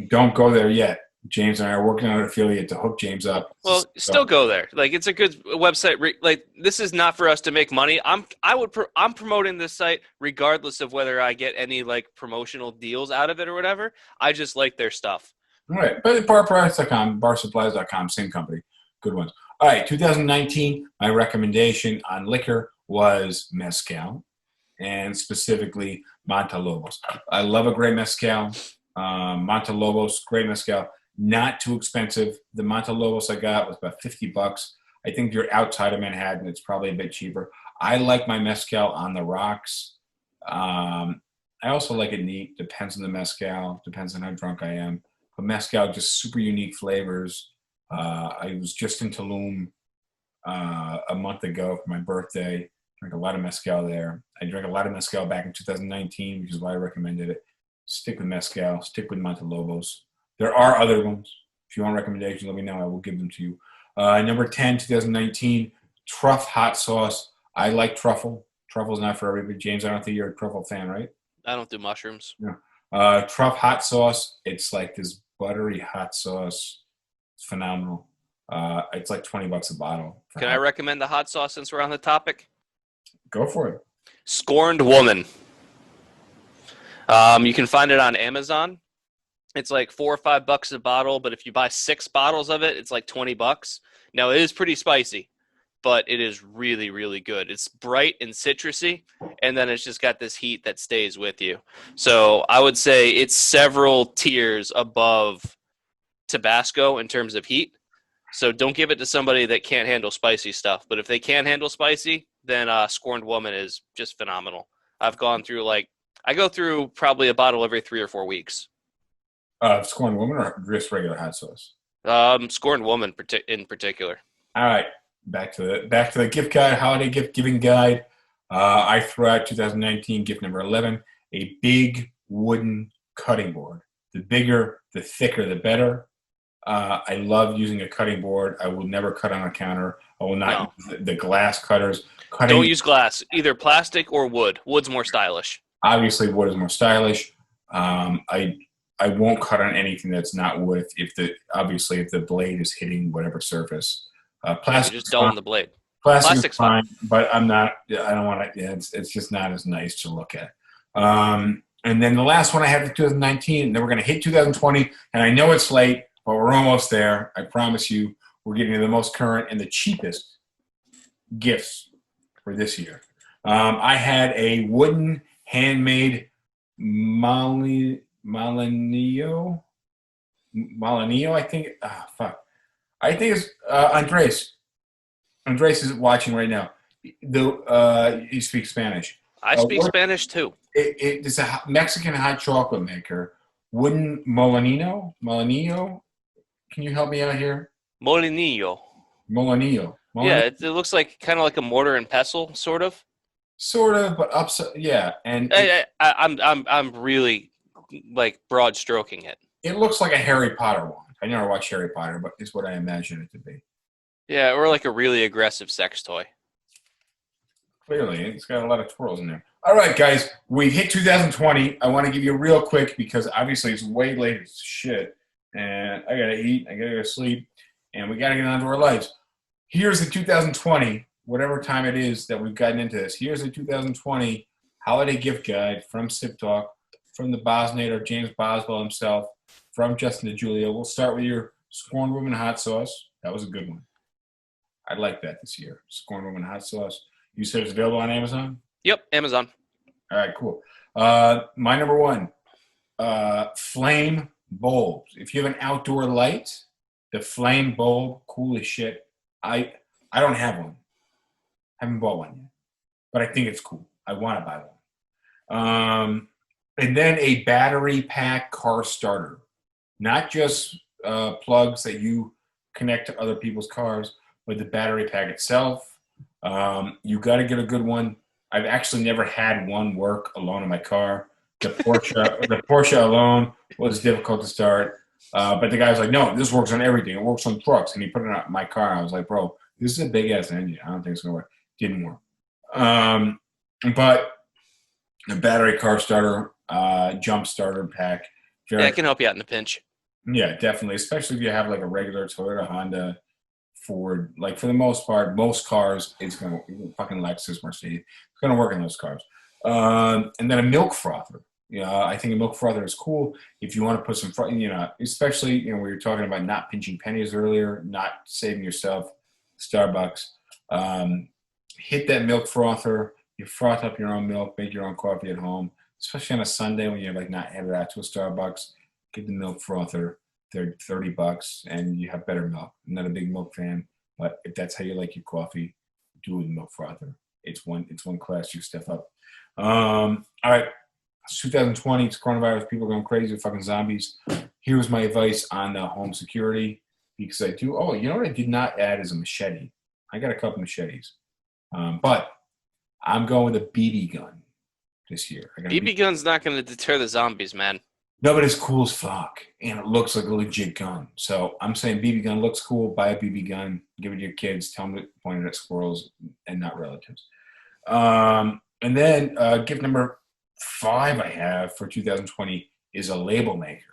Don't go there yet. James and I are working on an affiliate to hook James up. Well, still go there. Like, it's a good website. Like, this is not for us to make money. I'm promoting this site regardless of whether I get any like promotional deals out of it or whatever. I just like their stuff. All right, but barproducts.com, barsupplies.com, same company, good ones. All right, 2019, my recommendation on liquor was mezcal, and specifically Montelobos. I love a great mezcal. Montelobos, great mezcal. Not too expensive. The Montelobos I got was about $50. I think if you're outside of Manhattan, it's probably a bit cheaper. I like my mezcal on the rocks. I also like it neat. Depends on the mezcal. Depends on how drunk I am. But mezcal, just super unique flavors. I was just in Tulum a month ago for my birthday. Drank a lot of mezcal there. I drank a lot of mezcal back in 2019, which is why I recommended it. Stick with mezcal. Stick with Montelobos. There are other ones. If you want recommendations, let me know. I will give them to you. Number 10, 2019, Truff hot sauce. I like truffle. Truffle's not for everybody. James, I don't think you're a truffle fan, right? I don't do mushrooms. Yeah. Truff hot sauce. It's like this buttery hot sauce. It's phenomenal. It's like $20 a bottle. Can I recommend the hot sauce since we're on the topic? Go for it. Scorned Woman. You can find it on Amazon. It's like $4 or $5 a bottle, but if you buy 6 bottles of it, it's like $20. Now, it is pretty spicy, but it is really, really good. It's bright and citrusy, and then it's just got this heat that stays with you. So I would say it's several tiers above Tabasco in terms of heat. So don't give it to somebody that can't handle spicy stuff. But if they can handle spicy, then Scorned Woman is just phenomenal. I've gone through I go through probably a bottle every 3 or 4 weeks. Scorned Woman or just regular hot sauce? Scorned Woman in particular. All right, back to the gift guide, holiday gift giving guide. I threw out 2019 gift number 11, a big wooden cutting board. The bigger, the thicker, the better. I love using a cutting board. I will never cut on a counter. I will not use the glass cutters. Don't use glass, either plastic or wood. Wood's more stylish. Obviously, wood is more stylish. I won't cut on anything that's not wood if the blade is hitting whatever surface. Plastic, just dull in the blade. Plastic's fine, but I don't want to. It's just not as nice to look at. And then the last one I have for 2019, and then we're going to hit 2020, and I know it's late, but we're almost there. I promise you, we're getting to the most current and the cheapest gifts for this year. I had a wooden handmade Molinio, I think. I think it's Andres. Andres is watching right now. He speaks Spanish. I speak Spanish too. It's a Mexican hot chocolate maker. Wooden Molinio. Can you help me out here? Molinillo. Molinillo. Yeah, it looks kind of like a mortar and pestle, sort of. Sort of, but upside. Yeah, and I'm really broad stroking it. It looks like a Harry Potter wand. I never watched Harry Potter, but it's what I imagine it to be. Yeah, or like a really aggressive sex toy. Clearly, it's got a lot of twirls in there. All right, guys, we hit 2020. I want to give you real quick because obviously it's way late as shit, and I gotta eat, I gotta go to sleep, and we gotta get on to our lives. Here's the 2020, whatever time it is that we've gotten into this. Here's the 2020 holiday gift guide from SipTalk, from the Bosnator, James Boswell himself, from Justin DeJulia. We'll start with your Scorned Woman hot sauce. That was a good one. I like that this year. Scorned Woman hot sauce. You said it's available on Amazon? Yep, Amazon. All right, cool. My number one, flame bulbs. If you have an outdoor light, the flame bulb, cool as shit. I don't have one. Haven't bought one yet, but I think it's cool. I want to buy one. And then a battery pack car starter. Not just plugs that you connect to other people's cars, but the battery pack itself. You got to get a good one. I've actually never had one work alone in my car. The Porsche alone was difficult to start. But the guy was like, no, this works on everything. It works on trucks. And he put it on my car. I was like, bro, this is a big-ass engine. I don't think it's going to work. Didn't work. But the battery car starter, jump starter pack. Yeah, I can help you out in a pinch. Yeah, definitely. Especially if you have like a regular Toyota, Honda, Ford. Like for the most part, most cars, it's going to fucking Lexus, Mercedes. It's going to work in those cars. And then a milk frother. I think a milk frother is cool if you want to put some, especially, we were talking about not pinching pennies earlier, not saving yourself Starbucks. Hit that milk frother. You froth up your own milk, make your own coffee at home, especially on a Sunday when you're like not headed out to a Starbucks. Get the milk frother. They're $30 and you have better milk. I'm not a big milk fan, but if that's how you like your coffee, do it with milk frother. It's one class you step up. All right. It's 2020. It's coronavirus. People are going crazy. Fucking zombies. Here's my advice on home security because I do. Oh, you know what I did not add is a machete. I got a couple machetes. But I'm going with a BB gun this year. BB gun's not going to deter the zombies, man. No, but it's cool as fuck, and it looks like a legit gun. So I'm saying BB gun looks cool. Buy a BB gun. Give it to your kids. Tell them to point it at squirrels and not relatives. And then gift number 5 I have for 2020 is a label maker.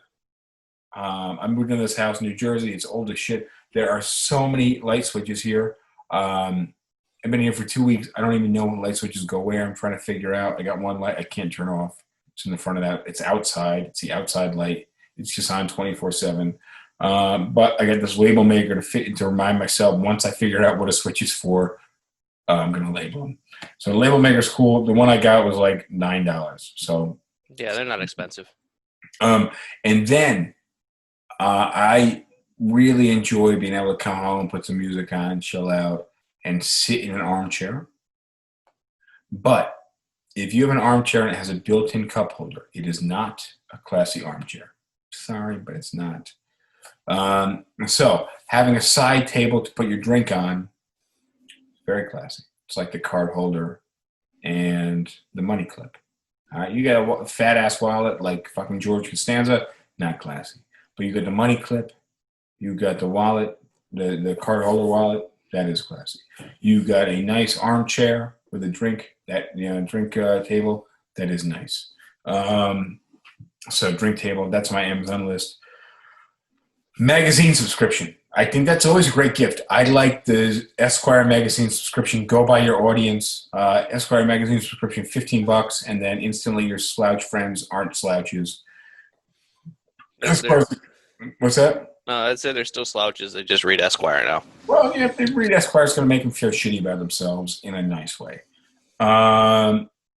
I moved into this house in New Jersey. It's old as shit. There are so many light switches here. I've been here for 2 weeks. I don't even know what light switches go where. I'm trying to figure out. I got one light I can't turn off. It's in the front of that. It's outside. It's the outside light. It's just on 24/7. But I got this label maker to remind myself once I figure out what a switch is for, I'm going to label them. So the label maker's cool. The one I got was like $9. So Yeah, they're not expensive. and then I really enjoy being able to come home, put some music on, chill out, and sit in an armchair. But if you have an armchair and it has a built-in cup holder, it is not a classy armchair. Sorry, but it's not. So having a side table to put your drink on, very classy. It's like the card holder and the money clip. You got a fat-ass wallet like fucking George Costanza, not classy. But you got the money clip, you got the wallet, the card holder wallet, that is classy. You got a nice armchair with a drink, table, that is nice. So drink table, that's my Amazon list. Magazine subscription. I think that's always a great gift. I like the Esquire magazine subscription. Go by your audience. Esquire magazine subscription, $15, and then instantly your slouch friends aren't slouches. What's that? I'd say they're still slouches. They just read Esquire now. Well, yeah, if they read Esquire, it's going to make them feel shitty about themselves in a nice way.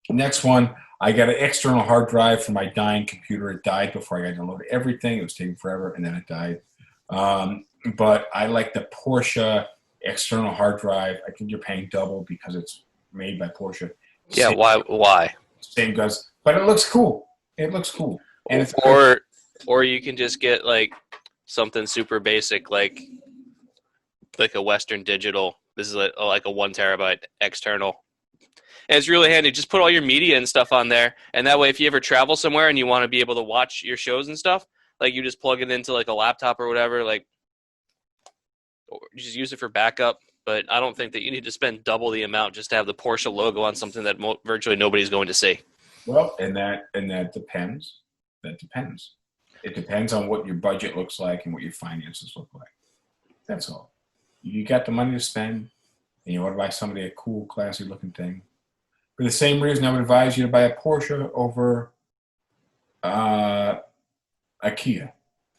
Next one, I got an external hard drive for my dying computer. It died before I got to load everything. It was taking forever, and then it died. But I like the Porsche external hard drive. I think you're paying double because it's made by Porsche. Yeah, why? Same guys, but it looks cool. It looks cool. And it's or you can just get like something super basic like a Western Digital. This is like a 1 terabyte external. And it's really handy. Just put all your media and stuff on there. And that way, if you ever travel somewhere and you want to be able to watch your shows and stuff, like you just plug it into like a laptop or whatever, like or just use it for backup. But I don't think that you need to spend double the amount just to have the Porsche logo on something that virtually nobody's going to see. Well, and that depends. That depends. It depends on what your budget looks like and what your finances look like. That's all. You got the money to spend, and you want to buy somebody a cool, classy-looking thing. For the same reason, I would advise you to buy a Porsche over a Kia,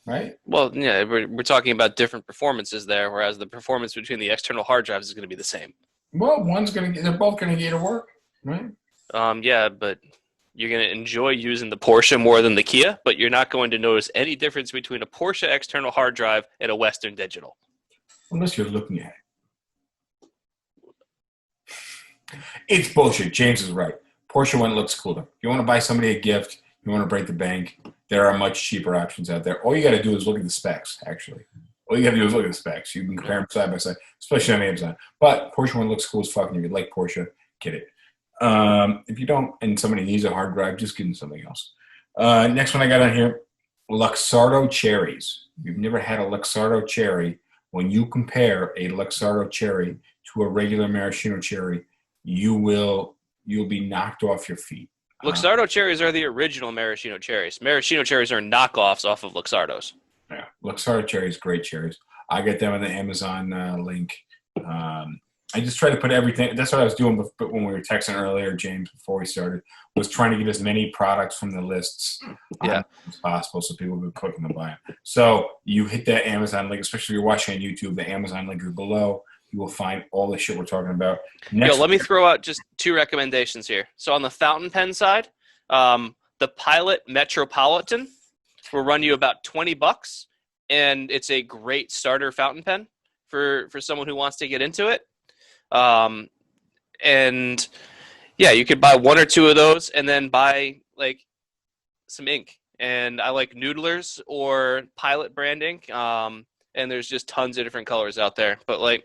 right? Well, yeah, we're talking about different performances there, whereas the performance between the external hard drives is going to be the same. Well, they're both going to get to work, right? Yeah, but you're going to enjoy using the Porsche more than the Kia, but you're not going to notice any difference between a Porsche external hard drive and a Western Digital. Unless you're looking at it. It's bullshit. James is right. Porsche one looks cooler. If you want to buy somebody a gift, you want to break the bank, there are much cheaper options out there. All you got to do is look at the specs, actually. All you got to do is look at the specs. You can compare them side by side, especially on Amazon. But Porsche one looks cool as fuck, and if you like Porsche, get it. If you don't and somebody needs a hard drive, just give them something else. Next one I got on here, Luxardo cherries. If you've never had a Luxardo cherry, when you compare a Luxardo cherry to a regular maraschino cherry, you'll be knocked off your feet. Luxardo cherries are the original maraschino cherries. Maraschino cherries are knockoffs off of Luxardos. Yeah, Luxardo cherries, great cherries. I get them on the Amazon link. I just try to put everything. That's what I was doing when we were texting earlier, James, before we started, was trying to get as many products from the lists as possible so people could click and buy them. So you hit that Amazon link, especially if you're watching on YouTube, the Amazon link is below. You will find all the shit we're talking about. Let me throw out just 2 recommendations here. So on the fountain pen side, the Pilot Metropolitan will run you about $20, and it's a great starter fountain pen for someone who wants to get into it. And yeah, you could buy 1 or 2 of those and then buy like some ink. And I like Noodlers or Pilot brand ink. And there's just tons of different colors out there. But like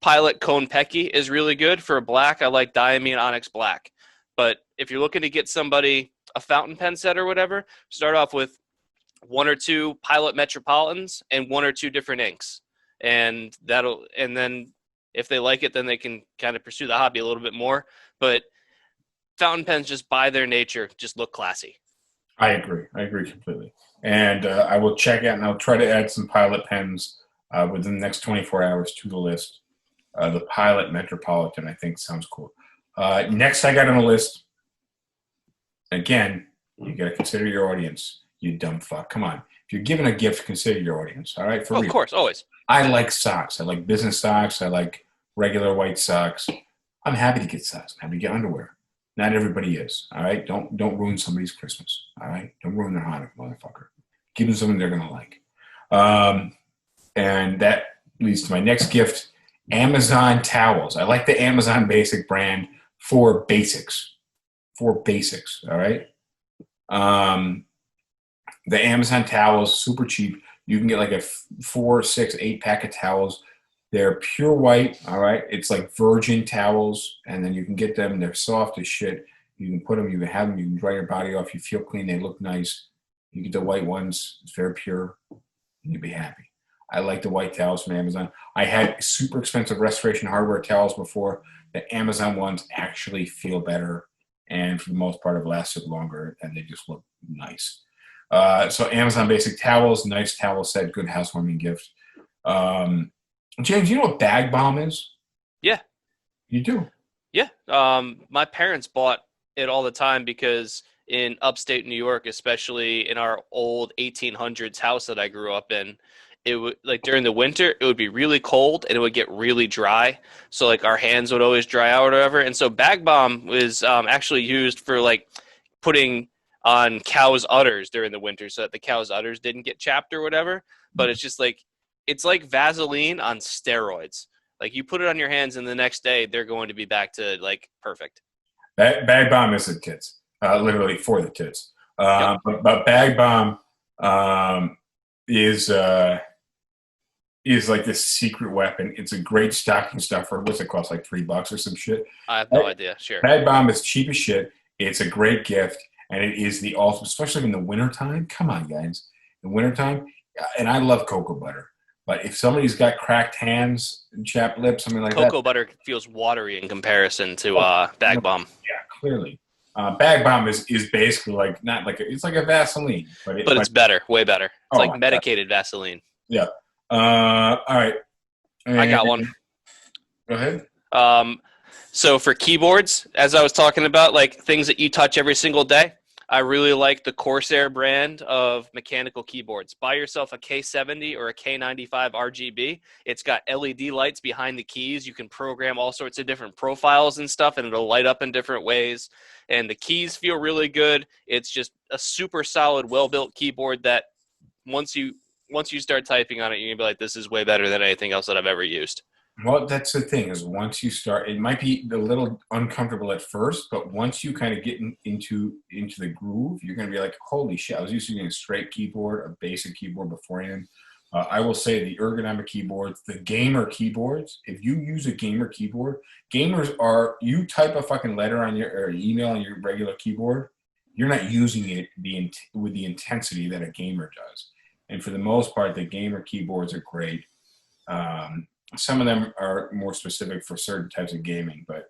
Pilot Konpeki is really good for black. I like Diamine Onyx Black. But if you're looking to get somebody a fountain pen set or whatever, start off with 1 or 2 Pilot Metropolitans and 1 or 2 different inks. And then If they like it, then they can kind of pursue the hobby a little bit more. But fountain pens, just by their nature, just look classy. I agree completely. And I will check out, and I'll try to add some Pilot pens within the next 24 hours to the list. The Pilot Metropolitan, I think, sounds cool. Next I got on the list, again, you got to consider your audience, you dumb fuck. Come on. If you're giving a gift, consider your audience, all right? For real. Of course, always. I like socks. I like business socks. I like regular white socks. I'm happy to get socks. I'm happy to get underwear. Not everybody is, all right? Don't ruin somebody's Christmas, all right? Don't ruin their Hanukkah, motherfucker. Give them something they're going to like. And that leads to my next gift, Amazon towels. I like the Amazon Basic brand for basics. For basics, all right? The Amazon towels, super cheap. You can get like a 4, 6, 8 pack of towels. They're pure white, all right? It's like virgin towels, and then you can get them. They're soft as shit. You can put them, you can have them, you can dry your body off. You feel clean. They look nice. You get the white ones. It's very pure. And you'll be happy. I like the white towels from Amazon. I had super expensive Restoration Hardware towels before. The Amazon ones actually feel better, and for the most part have lasted longer, and they just look nice. So Amazon Basic towels, nice towel set, good housewarming gift. James, you know what Bag Bomb is? Yeah. You do? Yeah. My parents bought it all the time because in upstate New York, especially in our old 1800s house that I grew up in, it would, like, during the winter, it would be really cold and it would get really dry. So like our hands would always dry out or whatever. And so Bag Bomb was actually used for like putting on cows' udders during the winter so that the cows' udders didn't get chapped or whatever. But it's just like, it's like Vaseline on steroids. Like you put it on your hands and the next day they're going to be back to like perfect. Bag Bomb is the tits, literally for the tits. Yep. But Bag Bomb is like this secret weapon. It's a great stocking stuffer. What's it cost? Like $3 or some shit. I have no idea. Sure. Bag Bomb is cheap as shit. It's a great gift, and it is the ultimate, especially in the wintertime. Come on, guys. In the wintertime, and I love cocoa butter. But if somebody's got cracked hands and chapped lips, something like that. Cocoa butter feels watery in comparison to Bag Bomb. Yeah, clearly. Bag Bomb is basically like, not like it's like a Vaseline. But it's better, way better. It's like medicated Vaseline. Yeah. All right. I got one. Go ahead. So for keyboards, as I was talking about, like things that you touch every single day, I really like the Corsair brand of mechanical keyboards. Buy yourself a K70 or a K95 RGB. It's got LED lights behind the keys. You can program all sorts of different profiles and stuff, and it'll light up in different ways. And the keys feel really good. It's just a super solid, well-built keyboard that once you start typing on it, you're going to be like, this is way better than anything else that I've ever used. Well, that's the thing, is once you start, it might be a little uncomfortable at first, but once you kind of get into the groove, you're going to be like, holy shit, I was using a straight keyboard, a basic keyboard beforehand. I will say the ergonomic keyboards, the gamer keyboards, if you use a gamer keyboard, gamers are, you type a fucking letter on or email on your regular keyboard, you're not using it with the intensity that a gamer does. And for the most part, the gamer keyboards are great. Some of them are more specific for certain types of gaming, but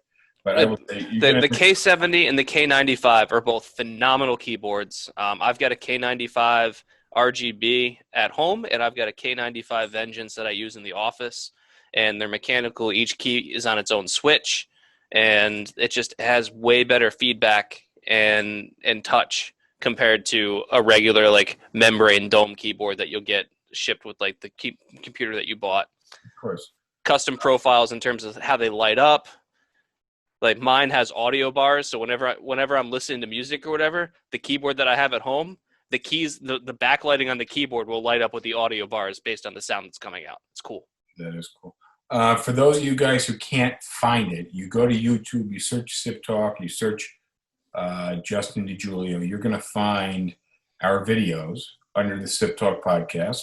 I would say the K70 and the K95 are both phenomenal keyboards. I've got a K95 RGB at home, and I've got a K95 Vengeance that I use in the office, and they're mechanical. Each key is on its own switch, and it just has way better feedback and touch compared to a regular like membrane dome keyboard that you'll get shipped with like the computer that you bought. Of course. Custom profiles in terms of how they light up. Like mine has audio bars, so whenever I'm listening to music or whatever, the keyboard that I have at home, the keys, the backlighting on the keyboard will light up with the audio bars based on the sound that's coming out. It's cool. That is cool. For those of you guys who can't find it, you go to YouTube, you search SipTalk, you search Justin DiGiulio, you're going to find our videos under the SipTalk podcast,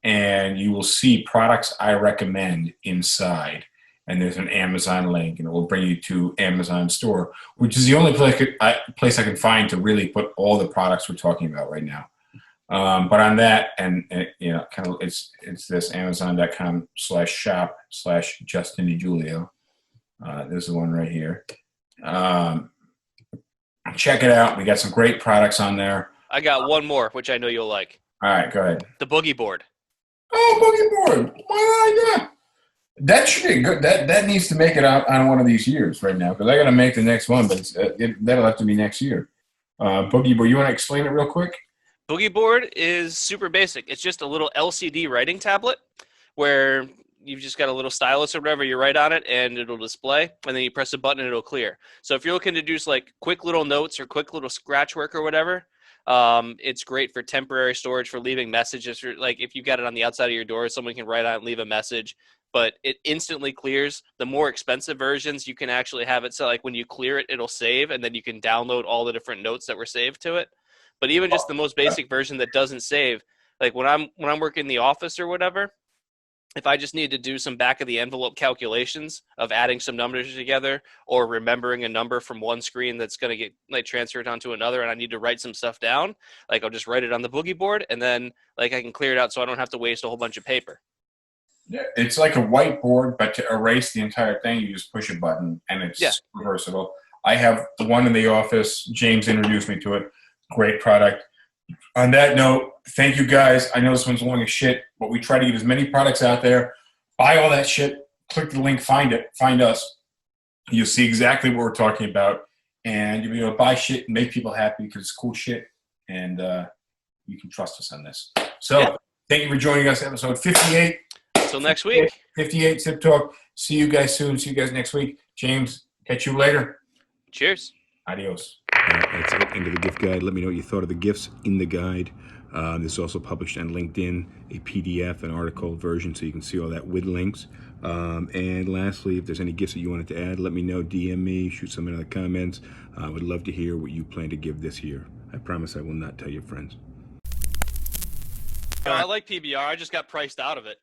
and you will see products I recommend inside. And there's an Amazon link, and it will bring you to Amazon store, which is the only place I can find to really put all the products we're talking about right now. But on that, and you know, kind of, it's this Amazon.com/shop/Justin DiGiulio. This is the one right here. Check it out. We got some great products on there. I got one more, which I know you'll like. All right, go ahead. The Boogie Board. Oh, Boogie Board. Why not? That should be good. That needs to make it out on one of these years right now, because I got to make the next one, but that'll have to be next year. Boogie Board. You want to explain it real quick? Boogie Board is super basic. It's just a little LCD writing tablet where you've just got a little stylus or whatever, you write on it and it'll display, and then you press a button and it'll clear. So if you're looking to do like quick little notes or quick little scratch work or whatever, it's great for temporary storage, for leaving messages, or like if you got it on the outside of your door, someone can write on it and leave a message, but it instantly clears. The more expensive versions, you can actually have it so like when you clear it, it'll save, and then you can download all the different notes that were saved to it. But even just the most basic version that doesn't save, like when I'm working in the office or whatever, if I just need to do some back of the envelope calculations of adding some numbers together or remembering a number from one screen that's going to get like transferred onto another, and I need to write some stuff down, like I'll just write it on the Boogie Board, and then like I can clear it out so I don't have to waste a whole bunch of paper. Yeah, it's like a whiteboard, but to erase the entire thing, you just push a button, and it's reversible. I have the one in the office. James introduced me to it. Great product. On that note, thank you guys. I know this one's long as shit, but we try to get as many products out there. Buy all that shit. Click the link. Find it. Find us. You'll see exactly what we're talking about, and you'll be able to buy shit and make people happy because it's cool shit, and you can trust us on this. So thank you for joining us, episode 58. Until next week. 58 Sip Talk. See you guys soon. See you guys next week. James, catch you later. Cheers. Adios. That's it. End of the gift guide. Let me know what you thought of the gifts in the guide. This is also published on LinkedIn, a PDF, an article version, so you can see all that with links. And lastly, if there's any gifts that you wanted to add, let me know. DM me, shoot some in the comments. I would love to hear what you plan to give this year. I promise I will not tell your friends. I like PBR. I just got priced out of it.